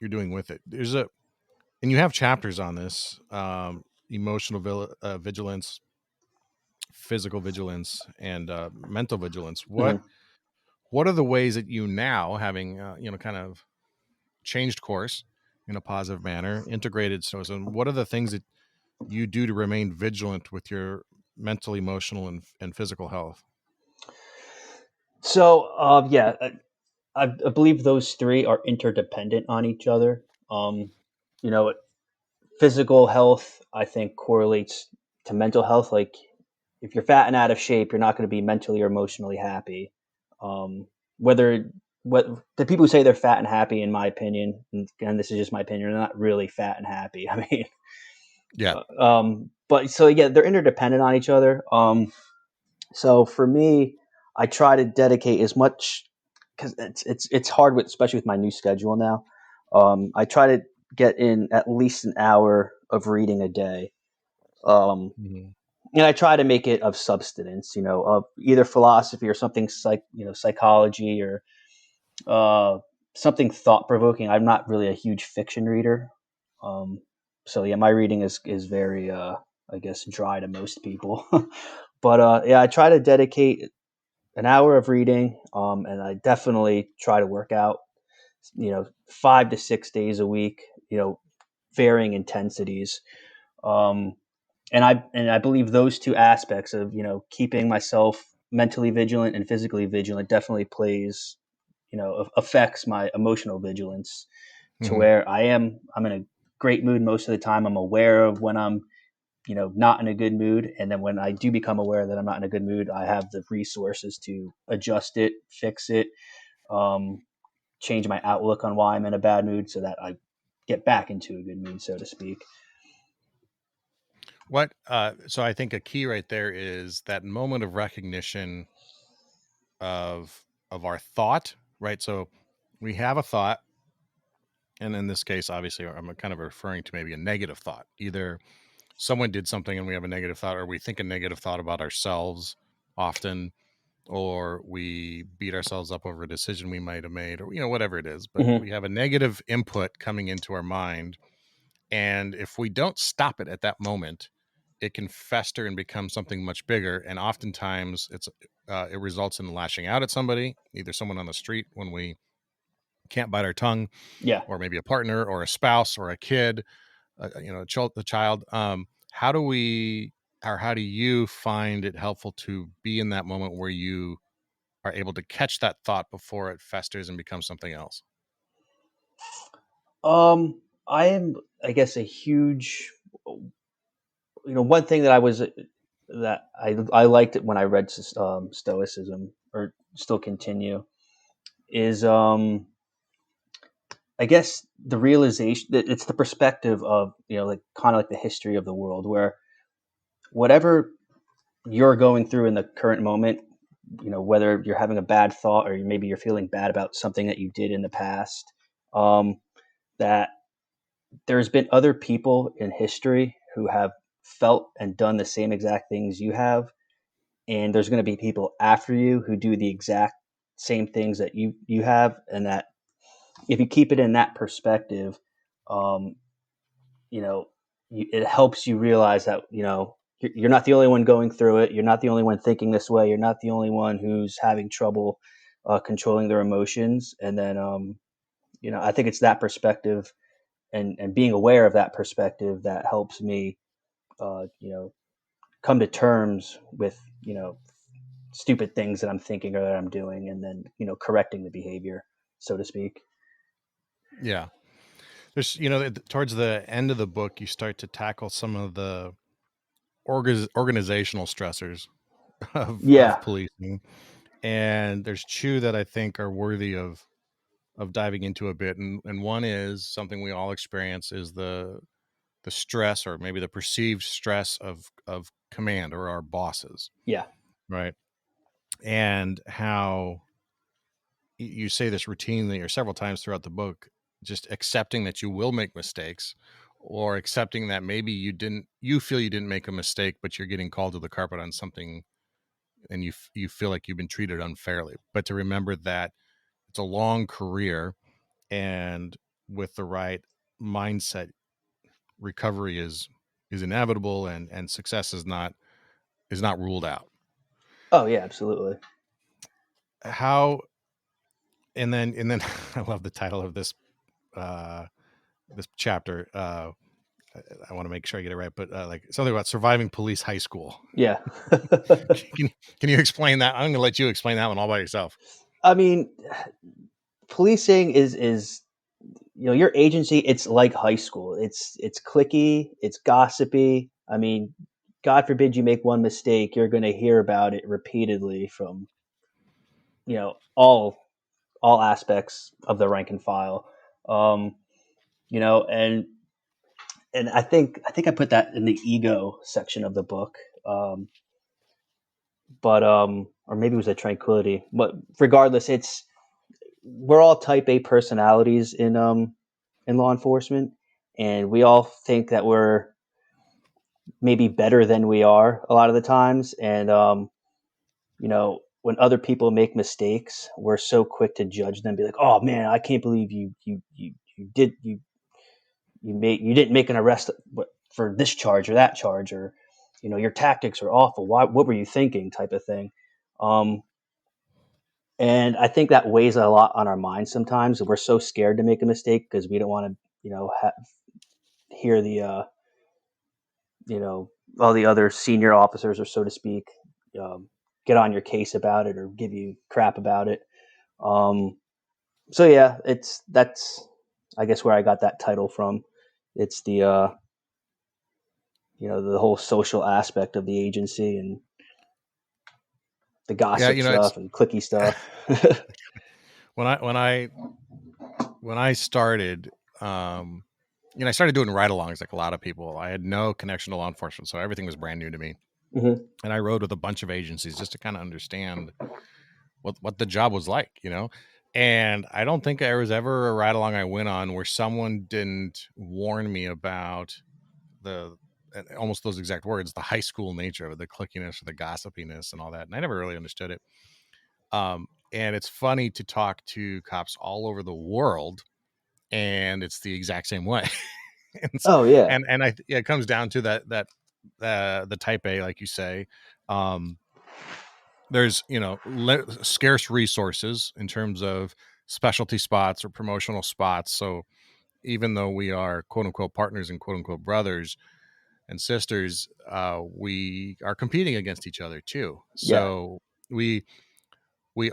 with it. And you have chapters on this, emotional vigilance, physical vigilance, and mental vigilance. Mm-hmm. What are the ways that you now, having kind of changed course in a positive manner, integrated Stoicism, what are the things that you do to remain vigilant with your mental, emotional, and physical health? So, yeah, I believe those three are interdependent on each other. You know, physical health, I think, correlates to mental health. Like, if you're fat and out of shape, you're not going to be mentally or emotionally happy. Whether what the people who say they're fat and happy, in my opinion, and this is just my opinion, they're not really fat and happy. I mean, Yeah. but so yeah, they're interdependent on each other. So for me, I try to dedicate as much, because it's hard with, especially with my new schedule now. I try to get in at least an hour of reading a day. Um, Mm-hmm. and I try to make it of substance, of either philosophy or something psychology, or uh, something thought provoking. I'm not really a huge fiction reader. Um, so yeah, my reading is very, I guess, dry to most people. But yeah, I try to dedicate an hour of reading, and I definitely try to work out, 5 to 6 days a week. varying intensities. Um, and I believe those two aspects of, keeping myself mentally vigilant and physically vigilant definitely plays, affects my emotional vigilance to Mhm. where I'm in a great mood most of the time. I'm aware of when I'm, not in a good mood. And then when I do become aware that I'm not in a good mood, I have the resources to adjust it, fix it, um, change my outlook on why I'm in a bad mood so that I get back into a good mood, so to speak. So I think a key right there is that moment of recognition of our thought, right? So we have a thought, and in this case, obviously, I'm kind of referring to maybe a negative thought. Either someone did something and we have a negative thought, or we think a negative thought about ourselves often, or we beat ourselves up over a decision we might have made, or whatever it is. But Mm-hmm. we have a negative input coming into our mind, and if we don't stop it at that moment, it can fester and become something much bigger. And oftentimes, it results in lashing out at somebody, either someone on the street when we can't bite our tongue, Yeah. or maybe a partner, or a spouse, or a kid, a child. How do we, or how do you find it helpful to be in that moment where you are able to catch that thought before it festers and becomes something else? I am, I guess, a huge, one thing that I liked it when I read Stoicism, or still continue, is I guess the realization that it's the perspective of, like kind of like the history of the world, where whatever you're going through in the current moment, whether you're having a bad thought or maybe you're feeling bad about something that you did in the past, that there's been other people in history who have felt and done the same exact things you have, and there's going to be people after you who do the exact same things that you have, and that if you keep it in that perspective, um, it helps you realize that you're not the only one going through it. You're not the only one thinking this way. You're not the only one who's having trouble controlling their emotions. And then I think it's that perspective and being aware of that perspective that helps me come to terms with stupid things that I'm thinking or that I'm doing, and then correcting the behavior, so to speak. Yeah. There's, towards the end of the book, you start to tackle some of the organizational stressors of Yeah. policing, and there's two that I think are worthy of diving into a bit. And one is something we all experience, is the stress, or maybe the perceived stress of command, or our bosses, Yeah. right? And how you say this routinely or several times throughout the book, just accepting that you will make mistakes, or accepting that maybe you feel you didn't make a mistake, but you're getting called to the carpet on something, and you feel like you've been treated unfairly. But to remember that it's a long career, and with the right mindset, recovery is inevitable, and success is not ruled out. Oh yeah, absolutely. How and then I love the title of uh this chapter. I want to make sure I get it right, but like something about surviving police high school. Yeah. can, can you explain that? I'm going to let you explain that one all by yourself. I mean, policing is your agency. It's like high school. It's cliquey. It's gossipy. I mean, God forbid you make one mistake, you're going to hear about it repeatedly from all aspects of the rank and file. Um, and I think I put that in the ego section of the book. But or maybe it was a tranquility. But regardless, we're all type A personalities in law enforcement, and we all think that we're maybe better than we are a lot of the times. And when other people make mistakes, we're so quick to judge them, be like, "Oh man, I can't believe you didn't make an arrest for this charge or that charge, or your tactics are awful. What were you thinking?" type of thing. Um, and I think that weighs a lot on our minds sometimes. We're so scared to make a mistake because we don't want to hear the all the other senior officers, or so to speak, get on your case about it or give you crap about it. So yeah, that's I guess where I got that title from. It's the the whole social aspect of the agency and the gossip It's stuff and clicky stuff. when I started, I started doing ride-alongs like a lot of people. I had no connection to law enforcement, so everything was brand new to me. Mm-hmm. And I rode with a bunch of agencies just to kind of understand what the job was like, And I don't think there was ever a ride-along I went on where someone didn't warn me about almost those exact words, the high school nature of it, the clickiness or the gossipiness and all that. And I never really understood it. And it's funny to talk to cops all over the world, and it's the exact same way. Oh yeah. It comes down to that the type A, like you say. There's scarce resources in terms of specialty spots or promotional spots. So even though we are quote unquote partners and quote unquote brothers and sisters, we are competing against each other too. So we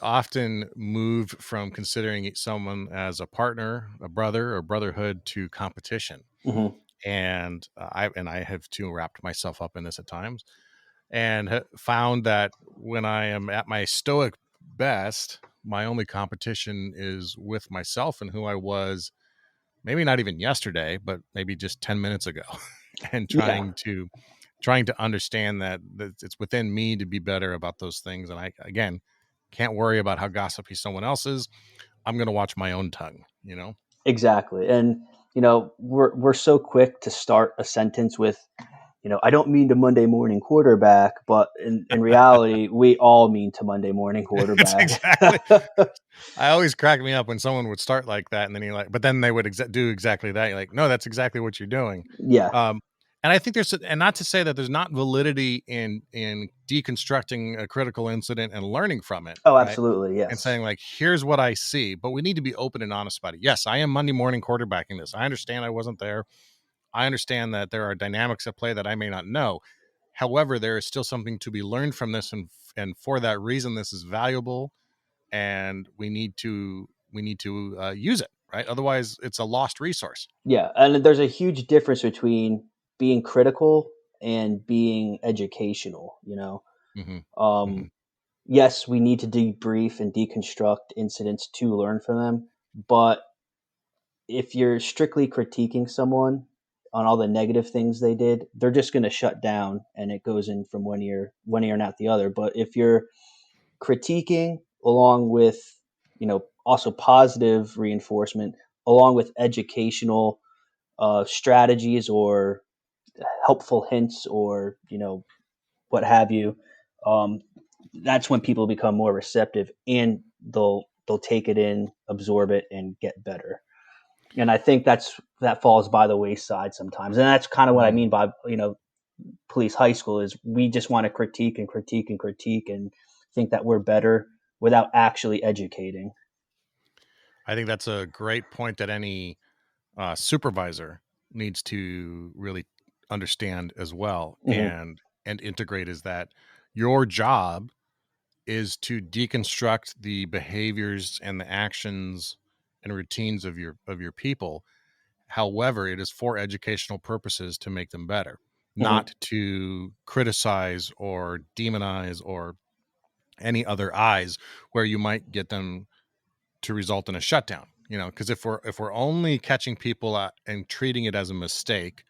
often move from considering someone as a partner, a brother, or brotherhood to competition. Mm-hmm. And I have too wrapped myself up in this at times, and found that when I am at my stoic best, my only competition is with myself and who I was, maybe not even yesterday, but maybe just 10 minutes ago, and trying to understand that it's within me to be better about those things. And I, again, can't worry about how gossipy someone else is. I'm going to watch my own tongue, Exactly. And we're so quick to start a sentence with, I don't mean to Monday morning quarterback, but in reality, we all mean to Monday morning quarterback. Exactly. I always crack me up when someone would start like that, and then but then they would do exactly that. You're like, no, that's exactly what you're doing. Yeah. And I think and not to say that there's not validity in deconstructing a critical incident and learning from it. Oh, right? absolutely. Yes. And saying like, here's what I see, but we need to be open and honest about it. Yes, I am Monday morning quarterbacking this. I understand I wasn't there. I understand that there are dynamics at play that I may not know. However, there is still something to be learned from this, and for that reason, this is valuable, and we need to use it, right? Otherwise, it's a lost resource. Yeah, and there's a huge difference between being critical and being educational. Mm-hmm. Yes, we need to debrief and deconstruct incidents to learn from them, but if you're strictly critiquing someone on all the negative things they did, they're just going to shut down, and it goes in from one ear and out the other. But if you're critiquing along with, also positive reinforcement, along with educational strategies or helpful hints, or what have you, that's when people become more receptive, and they'll take it in, absorb it, and get better. And I think that falls by the wayside sometimes, and that's kind of what I mean by police high school is we just want to critique and critique and critique and think that we're better without actually educating. I think that's a great point that any supervisor needs to really understand as well, Mm-hmm. and integrate, is that your job is to deconstruct the behaviors and the actions and routines of your people. However, it is for educational purposes to make them better, Mm-hmm. not to criticize or demonize or any other eyes where you might get them to result in a shutdown. Because if we're only catching people and treating it as a mistake,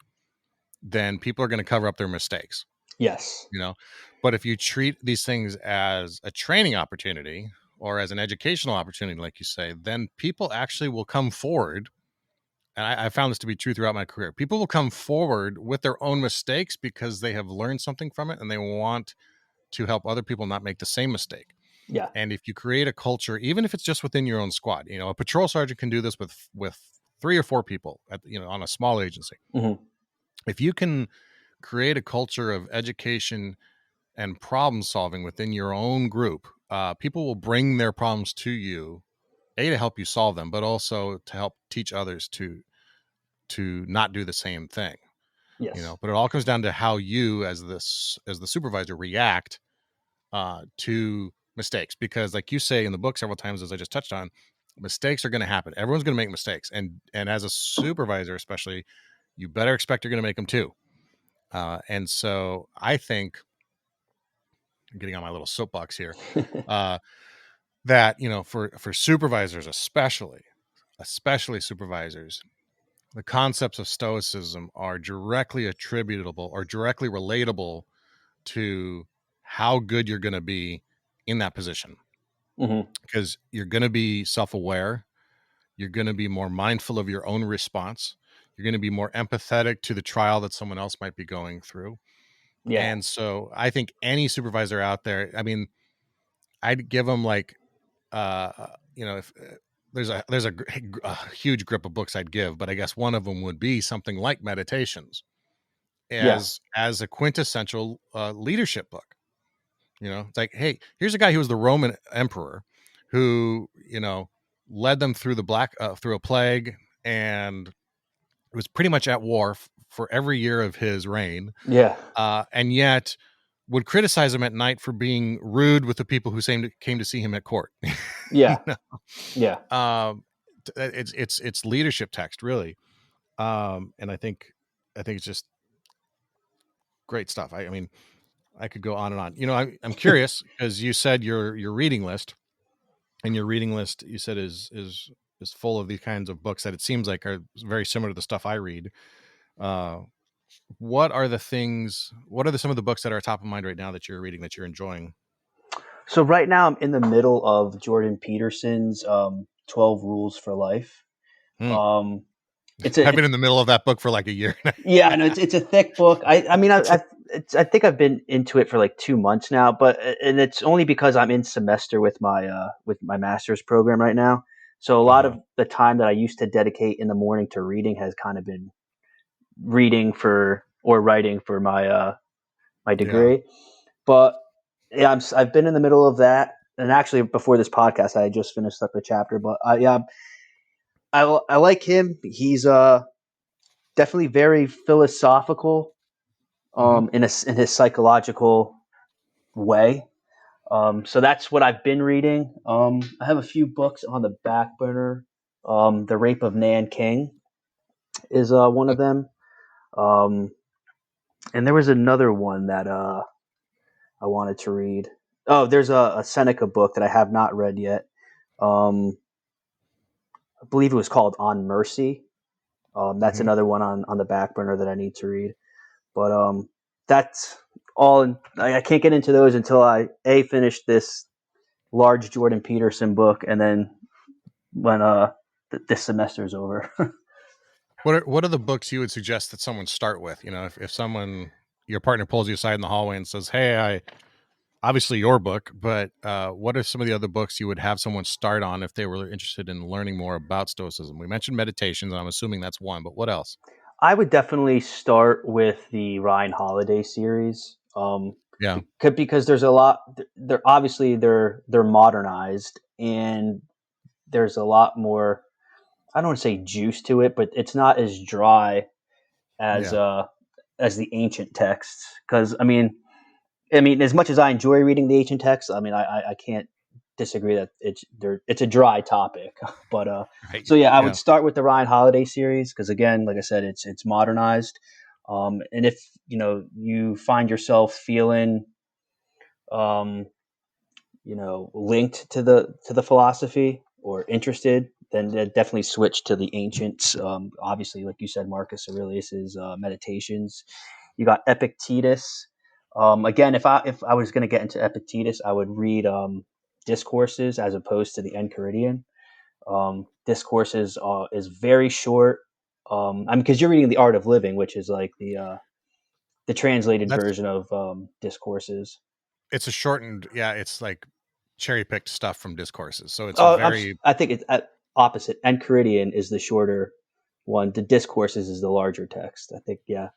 then people are going to cover up their mistakes. Yes. But if you treat these things as a training opportunity or as an educational opportunity, like you say, then people actually will come forward. And I found this to be true throughout my career. People will come forward with their own mistakes because they have learned something from it, and they want to help other people not make the same mistake. Yeah. And if you create a culture, even if it's just within your own squad, a patrol sergeant can do this with 3 or 4 people on a small agency. Mm-hmm. If you can create a culture of education and problem solving within your own group, people will bring their problems to you, to help you solve them, but also to help teach others to to not do the same thing. Yes. But it all comes down to how you as the supervisor react to mistakes, because like you say in the book several times, as I just touched on, mistakes are going to happen. Everyone's going to make mistakes, and as a supervisor especially, you better expect you're going to make them too. And so I think, I'm getting on my little soapbox here, that for supervisors, especially supervisors, the concepts of Stoicism are directly attributable or directly relatable to how good you're going to be in that position. Mm-hmm. Because you're going to be self-aware, you're going to be more mindful of your own response, you're going to be more empathetic to the trial that someone else might be going through. Yeah. And so I think any supervisor out there, I mean, I'd give them like if there's a huge grip of books I'd give, but I guess one of them would be something like Meditations Yeah. as a quintessential leadership book. It's like, hey, here's a guy who was the Roman emperor who, led them through through a plague, and was pretty much at war for every year of his reign. Yeah. And yet would criticize him at night for being rude with the people who came to see him at court. Yeah. Yeah. It's leadership text, really. And I think it's just great stuff. I mean, I could go on and on. I'm curious because you said your reading list, and your reading list, you said is full of these kinds of books that it seems like are very similar to the stuff I read. What are some of the books that are top of mind right now that you're reading that you're enjoying? So right now I'm in the middle of Jordan Peterson's 12 Rules for Life. I've been in the middle of that book for like a year now. Yeah, no, it's a thick book. I mean, I think I've been into it for like 2 months now, and it's only because I'm in semester with my master's program right now. So a lot of the time that I used to dedicate in the morning to reading has kind of been reading or writing for my my degree. Yeah. But yeah, I've been in the middle of that, and actually before this podcast, I just finished up a chapter. But I like him. He's definitely very philosophical, in his psychological way. So that's what I've been reading. I have a few books on the back burner. The Rape of Nanking is one of them. And there was another one that I wanted to read. Oh, there's a Seneca book that I have not read yet. I believe it was called On Mercy. That's another one on the back burner that I need to read. But that's all. I can't get into those until I finish this large Jordan Peterson book, and then when this semester is over. What are the books you would suggest that someone start with? If someone, your partner, pulls you aside in the hallway and says, "Hey, obviously your book, but what are some of the other books you would have someone start on if they were interested in learning more about Stoicism?" We mentioned Meditations, and I'm assuming that's one, but what else? I would definitely start with the Ryan Holiday series. Yeah, because there's a lot. They're obviously they're modernized, and there's a lot more. I don't want to say juice to it, but it's not as dry as the ancient texts. Because I mean, as much as I enjoy reading the ancient texts, I mean, I can't disagree that it's a dry topic. But right. So yeah, I would start with the Ryan Holiday series because, again, like I said, it's modernized. And if you find yourself feeling linked to the philosophy or interested, then definitely switch to the ancients. Obviously, like you said, Marcus Aurelius's Meditations. You got Epictetus. Again, if I was going to get into Epictetus, I would read Discourses as opposed to the Enchiridion. Discourses is very short. Because you're reading The Art of Living, which is like the translated version of Discourses. It's a shortened, it's like cherry-picked stuff from Discourses. So it's I think it's opposite. Enchiridion is the shorter one. The Discourses is the larger text, I think. Yeah.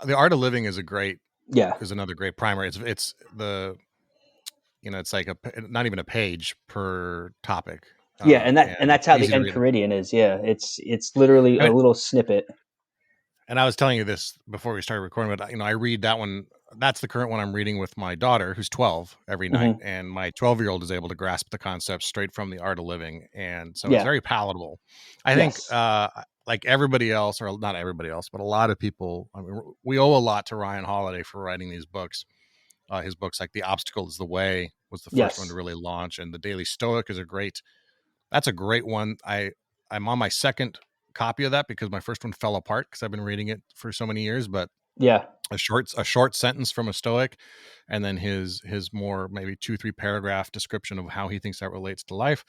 The Art of Living is another great primer. It's the, it's like not even a page per topic. Yeah, and and that's how the easy to read. Enchiridion is. Yeah, it's literally I a mean, little snippet. and I was telling you this before we started recording, but I read that one. That's the current one I'm reading with my daughter, who's 12, every night, Hmm. and my 12-year-old is able to grasp the concepts straight from The Art of Living, and so it's Yeah. very palatable. I think, Yes. like everybody else, or not everybody else, but a lot of people, I mean, we owe a lot to Ryan Holiday for writing these books. His books, like The Obstacle is the Way, was the first one to Yes. really launch, and The Daily Stoic is that's a great one. I'm on my second copy of that because my first one fell apart because I've been reading it for so many years. But Yeah. a short sentence from a Stoic, and then his more maybe 2-3 paragraph description of how he thinks that relates to life.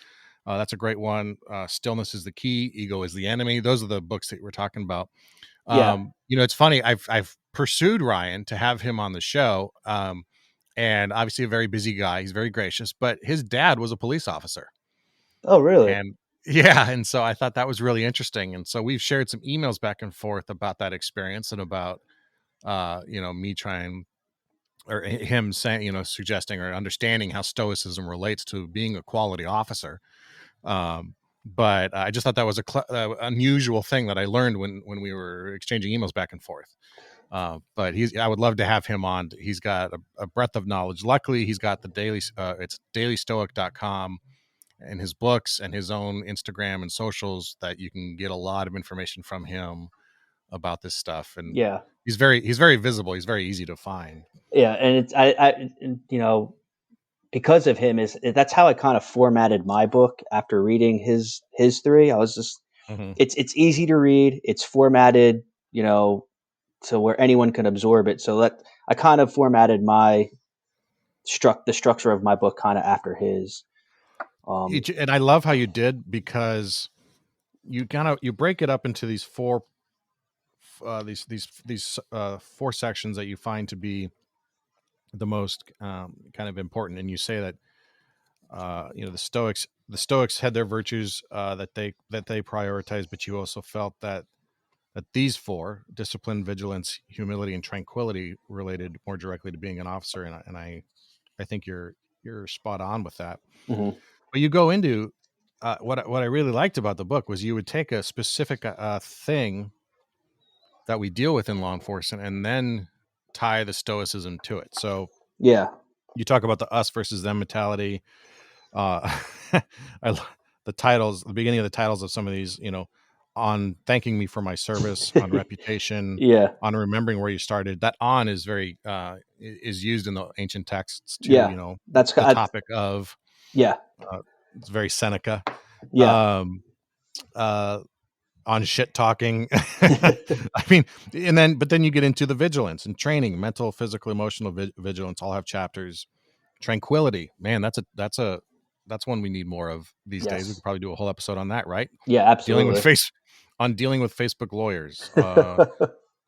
That's a great one. Stillness is the key. Ego is the enemy. Those are the books that we're talking about. Yeah. It's funny. I've pursued Ryan to have him on the show. And obviously a very busy guy. He's very gracious, but his dad was a police officer. Oh, really? And yeah, and so I thought that was really interesting. And so we've shared some emails back and forth about that experience and about me trying, or him saying, suggesting or understanding how Stoicism relates to being a quality officer. But I just thought that was a unusual thing that I learned when we were exchanging emails back and forth. But I would love to have him on. He's got a breadth of knowledge. Luckily, he's got it's dailystoic.com and his books and his own Instagram and socials that you can get a lot of information from him about this stuff. And Yeah. he's very visible. He's very easy to find. Yeah, and it's because of him that's how I kind of formatted my book after reading his three. I was just Mhm. it's easy to read. It's formatted, to where anyone can absorb it. So that I kind of formatted the structure of my book kind of after his. And I love how you did, because you break it up into these four four sections that you find to be the most kind of important. And you say that the Stoics had their virtues that they prioritize, but you also felt that these four, discipline, vigilance, humility, and tranquility, related more directly to being an officer. And I think you're spot on with that. Mhm. But you go into what I really liked about the book was you would take a specific thing that we deal with in law enforcement and then tie the Stoicism to it. So Yeah. you talk about the us versus them mentality. Uh, the titles, the beginning of the titles of some of these, on thanking me for my service, on reputation, Yeah. on remembering where you started. That on is very is used in the ancient texts to, Yeah. That's the topic of. Yeah. It's very Seneca. Yeah. On shit talking. I mean, but then you get into the vigilance and training, mental, physical, emotional vigilance, all have chapters. Tranquility, man, that's one we need more of these days. We Yes. could probably do a whole episode on that, right? Yeah, absolutely. Dealing with Facebook lawyers,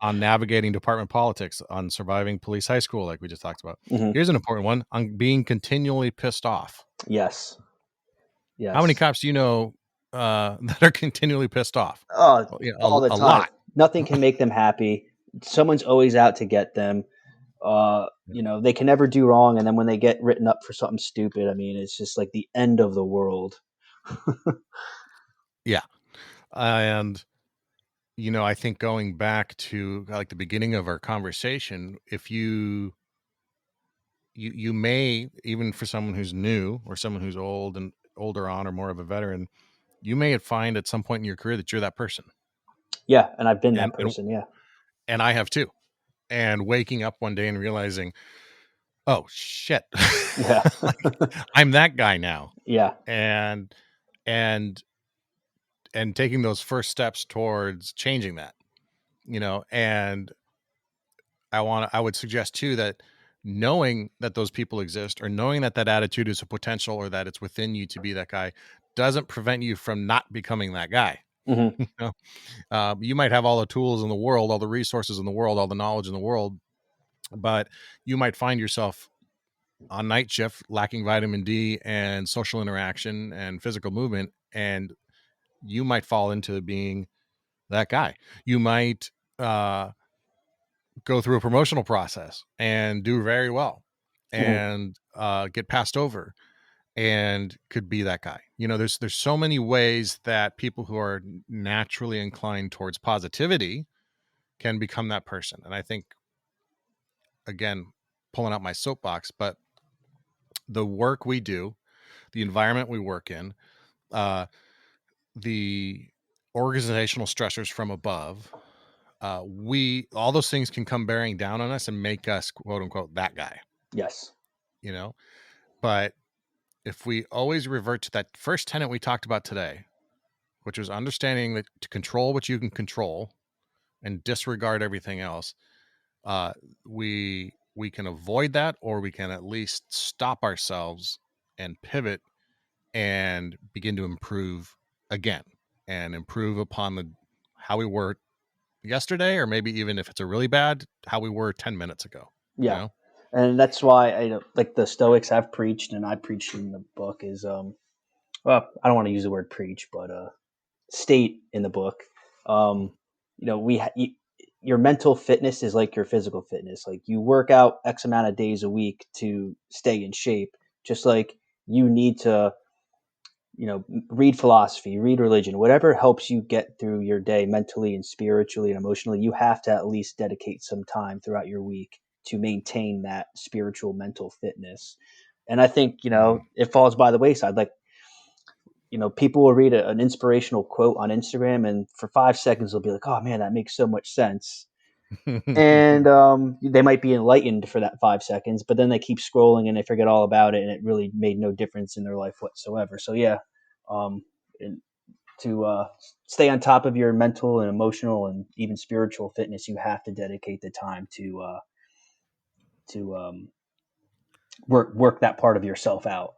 on navigating department politics, on surviving police high school, like we just talked about. Mhm. Here's an important one: on being continually pissed off. Yes. Yes. How many cops do you know that are continually pissed off? Oh, Well, yeah, all the a time. lot. Nothing can make them happy. Someone's always out to get them. They can never do wrong, and then when they get written up for something stupid, I mean, it's just like the end of the world. Yeah. And, I think going back to like the beginning of our conversation, if you may, even for someone who's new or someone who's older on or more of a veteran, you may find at some point in your career that you're that person. Yeah, and I've been And, that person. Yeah. and I have too. And waking up one day and realizing, oh shit, Yeah. like, I'm that guy now. Yeah. And, and, and taking those first steps towards changing that, and I would suggest too that knowing that those people exist, or knowing that attitude is a potential, or that it's within you to be that guy, doesn't prevent you from not becoming that guy. Hmm. You might have all the tools in the world, all the resources in the world, all the knowledge in the world, but you might find yourself on night shift lacking vitamin D and social interaction and physical movement, and you might fall into being that guy. You might go through a promotional process and do very well and get passed over, and could be that guy. There's so many ways that people who are naturally inclined towards positivity can become that person. And I think, again, pulling out my soapbox, but the work we do, the environment we work in, the organizational stressors from above, all those things can come bearing down on us and make us, quote unquote, that guy. Yes. But if we always revert to that first tenet we talked about today, which was understanding that to control what you can control and disregard everything else, we can avoid that, or we can at least stop ourselves and pivot and begin to improve again and improve upon how we were yesterday, or maybe even if it's a really bad, how we were 10 minutes ago. Yeah. And that's why like the Stoics have preached, and I preached in the book is, well, I don't want to use the word preach, but state in the book, your mental fitness is like your physical fitness. Like you work out X amount of days a week to stay in shape, just like you need to, read philosophy, read religion, whatever helps you get through your day mentally and spiritually and emotionally. You have to at least dedicate some time throughout your week to maintain that spiritual mental fitness. And I think, it falls by the wayside. Like, people will read an inspirational quote on Instagram, and for 5 seconds they'll be like, "Oh man, that makes so much sense." And they might be enlightened for that 5 seconds, but then they keep scrolling and they forget all about it, and it really made no difference in their life whatsoever. So yeah, to stay on top of your mental and emotional and even spiritual fitness, you have to dedicate the time to work that part of yourself out.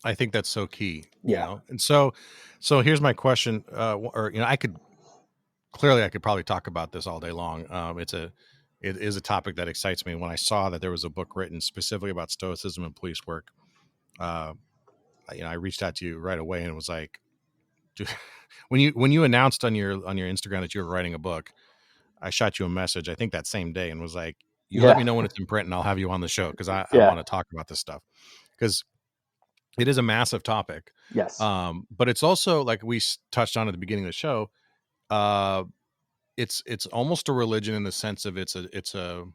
I think that's so key. Yeah. And so here's my question, I could probably talk about this all day long. It is a topic that excites me. When I saw that there was a book written specifically about Stoicism and police work, I reached out to you right away and was like, when you announced on your Instagram that you were writing a book, I shot you a message, I think that same day, and was like, let me know when it's in print and I'll have you on the show, because I want to talk about this stuff, because it is a massive topic. Yes. But it's also, like we touched on at the beginning of the show, it's almost a religion in the sense of it's an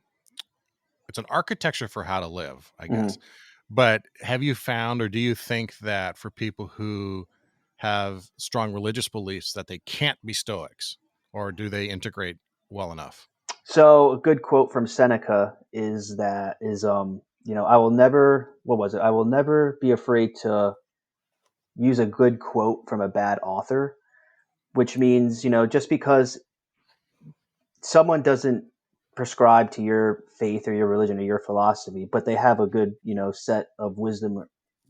architecture for how to live, I guess. Mm-hmm. But have you found, or do you think that for people who have strong religious beliefs that they can't be Stoics, or do they integrate well enough? So a good quote from Seneca is I will never be afraid to use a good quote from a bad author, which means, just because someone doesn't prescribe to your faith or your religion or your philosophy, but they have a good, set of wisdom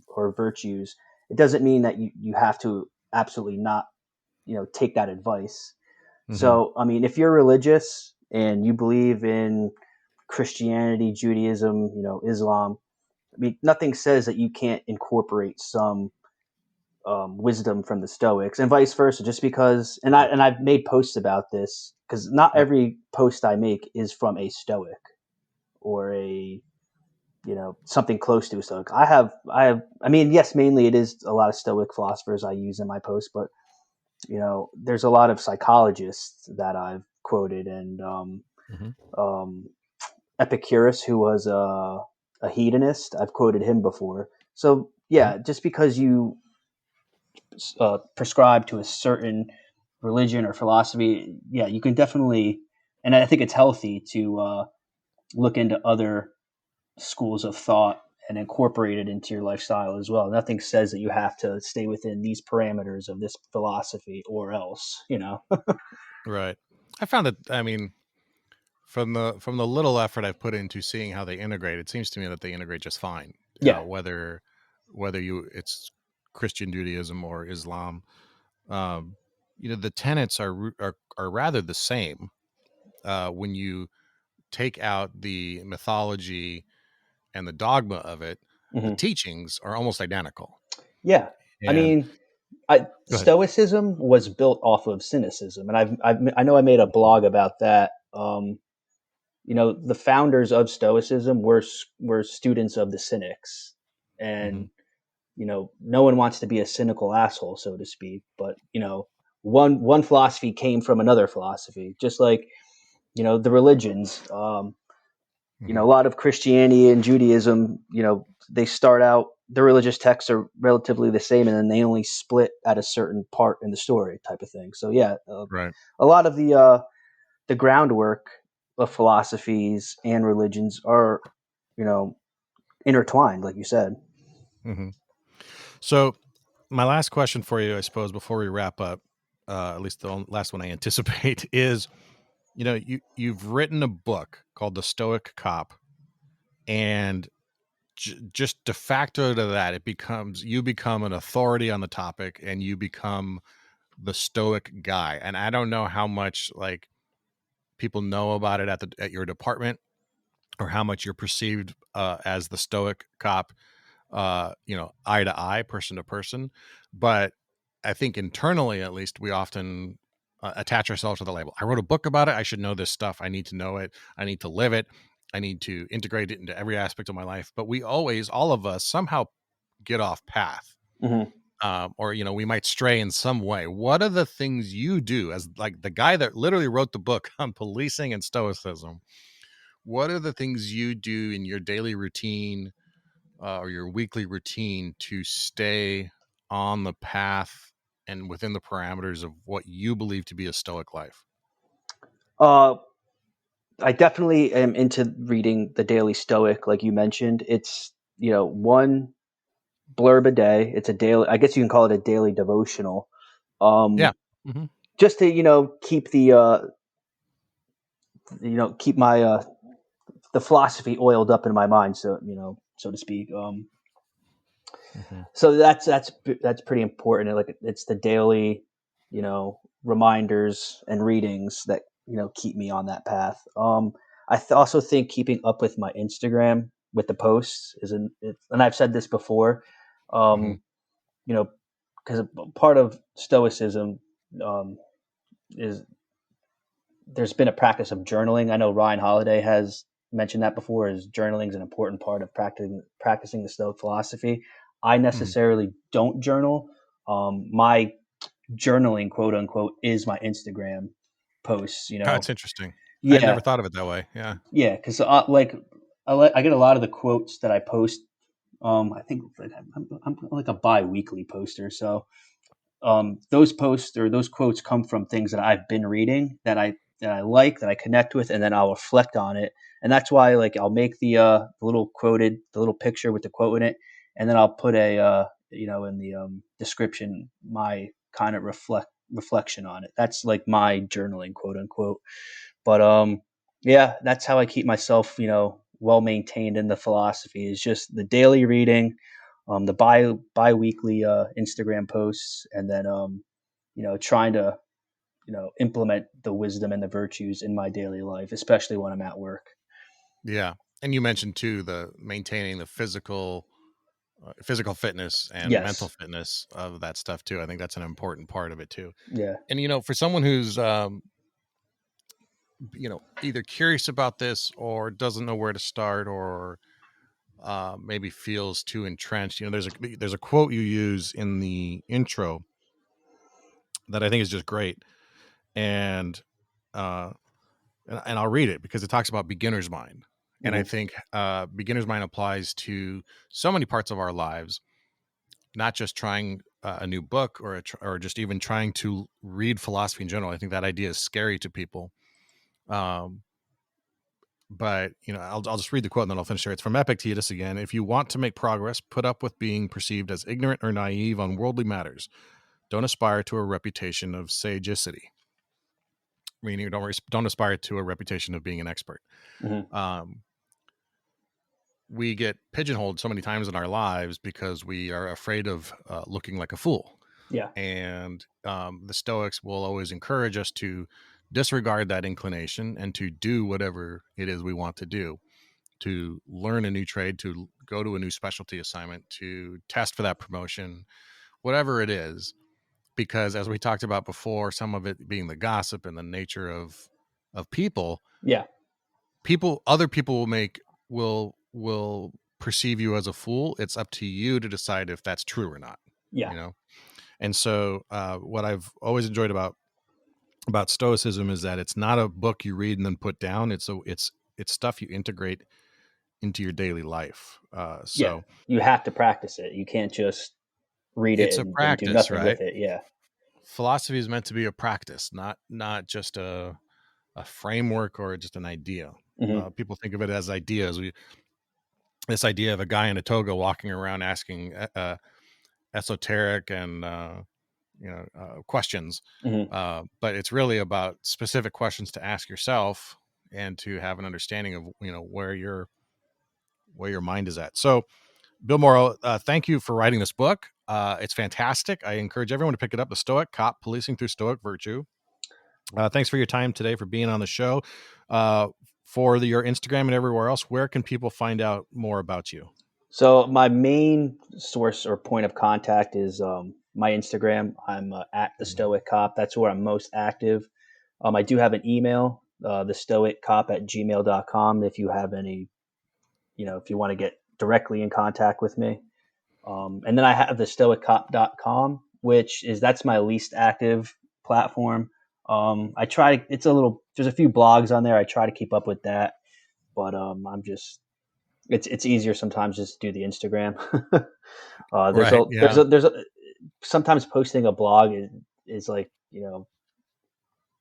or virtues, it doesn't mean that you have to absolutely not, take that advice. Mm-hmm. So, I mean, if you're religious and you believe in Christianity, Judaism, Islam, I mean, nothing says that you can't incorporate some wisdom from the Stoics, and vice versa. Just because, and I've made posts about this, because not every post I make is from a Stoic or a, something close to a Stoic. I mean, yes, mainly it is a lot of Stoic philosophers I use in my posts, but there's a lot of psychologists that I've quoted, and Epicurus, who was a hedonist, I've quoted him before. So yeah, just because you prescribe to a certain religion or philosophy, yeah, you can definitely, and I think it's healthy to look into other schools of thought and incorporate it into your lifestyle as well. Nothing says that you have to stay within these parameters of this philosophy or else, Right. I found that, I mean, from the little effort I've put into seeing how they integrate, it seems to me that they integrate just fine. Yeah. Whether it's Christian Judaism or Islam, the tenets are rather the same. When you take out the mythology and the dogma of it, the teachings are almost identical. Yeah. And, I mean, Stoicism was built off of Cynicism, and I know I made a blog about that. The founders of Stoicism were students of the Cynics, and no one wants to be a cynical asshole, so to speak. But one philosophy came from another philosophy, just like the religions. A lot of Christianity and Judaism, they start out, the religious texts are relatively the same, and then they only split at a certain part in the story, type of thing. So yeah, Right. a lot of the groundwork of philosophies and religions are, intertwined, like you said. Mm-hmm. So my last question for you, I suppose, before we wrap up, at least the last one I anticipate, is, you've written a book called The Stoic Cop, and just de facto to that, you become an authority on the topic, and you become the Stoic guy. And I don't know how much like people know about it at your department, or how much you're perceived as the Stoic Cop, eye to eye, person to person. But I think internally, at least, we often attach ourselves to the label. I wrote a book about it. I should know this stuff. I need to know it. I need to live it. I need to integrate it into every aspect of my life. But we always, all of us, somehow get off path. Mm-hmm. Or we might stray in some way. What are the things you do as like the guy that literally wrote the book on policing and stoicism? What are the things you do in your daily routine or your weekly routine to stay on the path and within the parameters of what you believe to be a Stoic life? I definitely am into reading the Daily Stoic, like you mentioned. It's one blurb a day. It's a daily. I guess you can call it a daily devotional. Yeah. Mm-hmm. Just to keep keep my the philosophy oiled up in my mind, so so to speak. Mm-hmm. So that's pretty important. Like it's the daily, reminders and readings that keep me on that path. I also think keeping up with my Instagram with the posts and I've said this before, Mm-hmm. Because part of Stoicism is there's been a practice of journaling. I know Ryan Holiday has mentioned that before. Is journaling is an important part of practicing the Stoic philosophy. I necessarily don't journal. My journaling, quote unquote, is my Instagram posts. That's interesting. I had Yeah, never thought of it that way. Yeah. yeah, because I get a lot of the quotes that I post. I think like I'm like a bi-weekly poster, so those posts or those quotes come from things that I've been reading that I like, that I connect with, and then I'll reflect on it. And that's why like I'll make the little picture with the quote in it, and then I'll put a in the description my kind of reflection on it. That's like my journaling, quote unquote. But yeah, that's how I keep myself well maintained in the philosophy, is just the daily reading, the bi-weekly Instagram posts, and then trying to implement the wisdom and the virtues in my daily life, especially when I'm at work. Yeah. And you mentioned too the maintaining the physical fitness and mental Yes. fitness of that stuff too. I think that's an important part of it too. Yeah. And for someone who's either curious about this or doesn't know where to start, or maybe feels too entrenched, there's a quote you use in the intro that I think is just great, and I'll read it because it talks about beginner's mind. And I Mhm. think beginner's mind applies to so many parts of our lives, not just trying a new book or just even trying to read philosophy in general. I think that idea is scary to people. But I'll just read the quote and then I'll finish here. It's from Epictetus again. If you want to make progress, put up with being perceived as ignorant or naive on worldly matters. Don't aspire to a reputation of sagacity. Meaning, don't aspire to a reputation of being an expert. Mhm. We get pigeonholed so many times in our lives because we are afraid of looking like a fool. Yeah. And the Stoics will always encourage us to disregard that inclination and to do whatever it is we want to do, to learn a new trade, to go to a new specialty assignment, to test for that promotion, whatever it is. Because as we talked about before, some of it being the gossip and the nature of other people will perceive you as a fool. It's up to you to decide if that's true or not. Yeah. You know? And so what I've always enjoyed about Stoicism is that it's not a book you read and then put down. It's stuff you integrate into your daily life. So you have to practice it. You can't just read it it's a and do practice, nothing right? with it. Yeah. Philosophy is meant to be a practice, not just a framework or just an idea. Mm-hmm. People think of it as ideas. This idea of a guy in a toga walking around asking esoteric and questions, Mm-hmm. but it's really about specific questions to ask yourself and to have an understanding of where your mind is at. So, Bill Mauro, thank you for writing this book. It's fantastic. I encourage everyone to pick it up. The Stoic Cop, Policing Through Stoic Virtue. Thanks for your time today, for being on the show. For your Instagram and everywhere else, where can people find out more about you? So my main source or point of contact is my Instagram. I'm at the Stoic Cop. That's where I'm most active. I do have an email, thestoiccop@gmail.com. If you have any, if you want to get directly in contact with me. And then I have the stoiccop.com, that's my least active platform. There's a few blogs on there. I try to keep up with that, but it's easier sometimes just to do the Instagram. Sometimes posting a blog is like,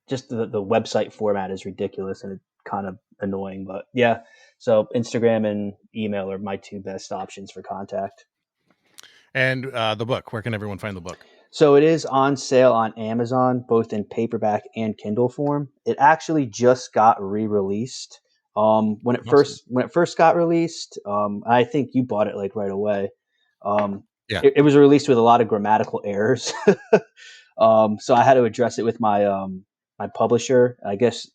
just the website format is ridiculous and it's kind of annoying, but yeah. So Instagram and email are my two best options for contact. And the book, where can everyone find the book? So it is on sale on Amazon, both in paperback and Kindle form. It actually just got re-released. When it first got released, I think you bought it like right away. Yeah. It was released with a lot of grammatical errors. So I had to address it with my my publisher. I guess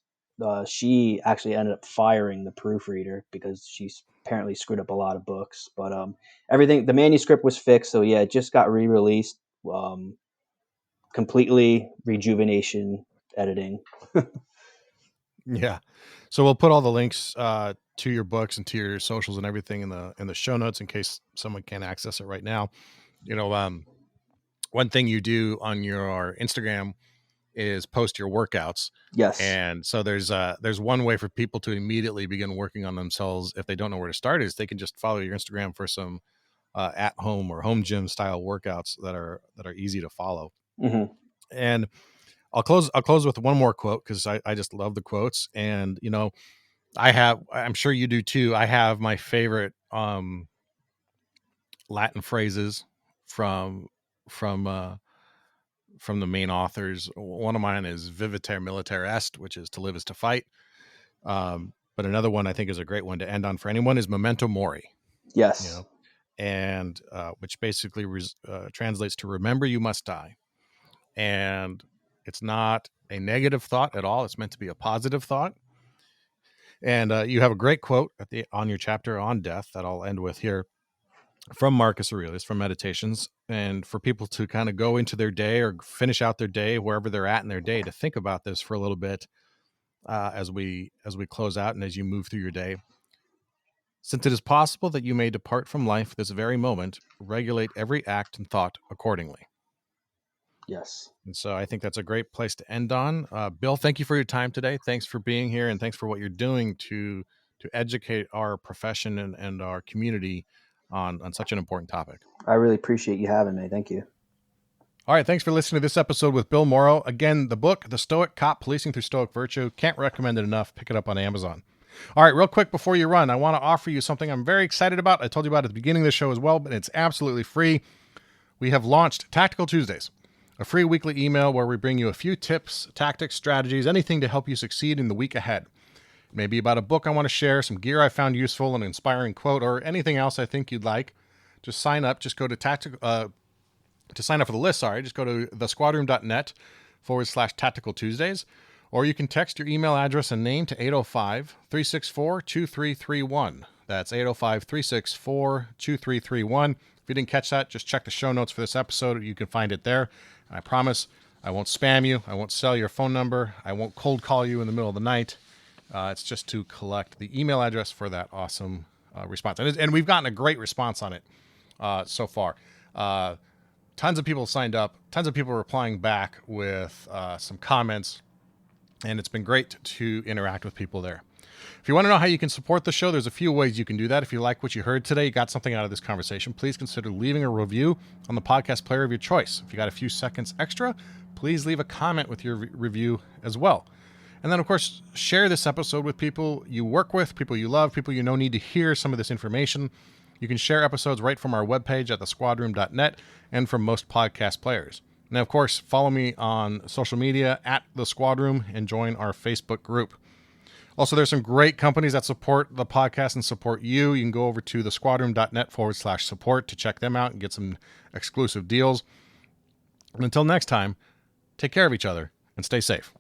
she actually ended up firing the proofreader because she's apparently screwed up a lot of books. But the manuscript was fixed. So yeah, it just got re-released. Completely rejuvenation editing. Yeah. So we'll put all the links to your books and to your socials and everything in the show notes in case someone can't access it right now. One thing you do on your Instagram is post your workouts. Yes. And so there's one way for people to immediately begin working on themselves if they don't know where to start, is they can just follow your Instagram for some at home or home gym style workouts that are easy to follow. Mm-hmm. And I'll close with one more quote because I just love the quotes. And I'm sure you do too. I have my favorite Latin phrases from the main authors. One of mine is "Viviter militer est," which is "to live is to fight." But another one I think is a great one to end on for anyone is "Memento Mori." Yes. And which basically translates to "remember you must die." And it's not a negative thought at all. It's meant to be a positive thought. And you have a great quote on your chapter on death that I'll end with here from Marcus Aurelius from Meditations, and for people to kind of go into their day or finish out their day wherever they're at in their day, to think about this for a little bit as we close out and as you move through your day. Since it is possible that you may depart from life this very moment, regulate every act and thought accordingly. Yes. And so I think that's a great place to end on. Bill, thank you for your time today. Thanks for being here, and thanks for what you're doing to educate our profession and our community on such an important topic. I really appreciate you having me. Thank you. All right. Thanks for listening to this episode with Bill Mauro. Again, the book, The Stoic Cop, Policing Through Stoic Virtue. Can't recommend it enough. Pick it up on Amazon. All right. Real quick before you run, I want to offer you something I'm very excited about. I told you about it at the beginning of the show as well, but it's absolutely free. We have launched Tactical Tuesdays, a free weekly email where we bring you a few tips, tactics, strategies, anything to help you succeed in the week ahead. Maybe about a book I want to share, some gear I found useful, an inspiring quote, or anything else I think you'd like. Just sign up. Just go to to sign up for the list. Just go to thesquadroom.net/Tactical Tuesdays, or you can text your email address and name to 805-364-2331. That's 805-364-2331. If you didn't catch that, just check the show notes for this episode. You can find it there. And I promise I won't spam you. I won't sell your phone number. I won't cold call you in the middle of the night. It's just to collect the email address for that awesome response. And we've gotten a great response on it so far. Tons of people signed up, tons of people replying back with some comments, and it's been great to interact with people there. If you want to know how you can support the show, there's a few ways you can do that. If you like what you heard today, you got something out of this conversation, please consider leaving a review on the podcast player of your choice. If you got a few seconds extra, please leave a comment with your review as well. And then, of course, share this episode with people you work with, people you love, people you know need to hear some of this information. You can share episodes right from our webpage at thesquadroom.net and from most podcast players. Now, of course, follow me on social media at The Squad Room and join our Facebook group. Also, there's some great companies that support the podcast and support you. You can go over to thesquadroom.net/support to check them out and get some exclusive deals. And until next time, take care of each other and stay safe.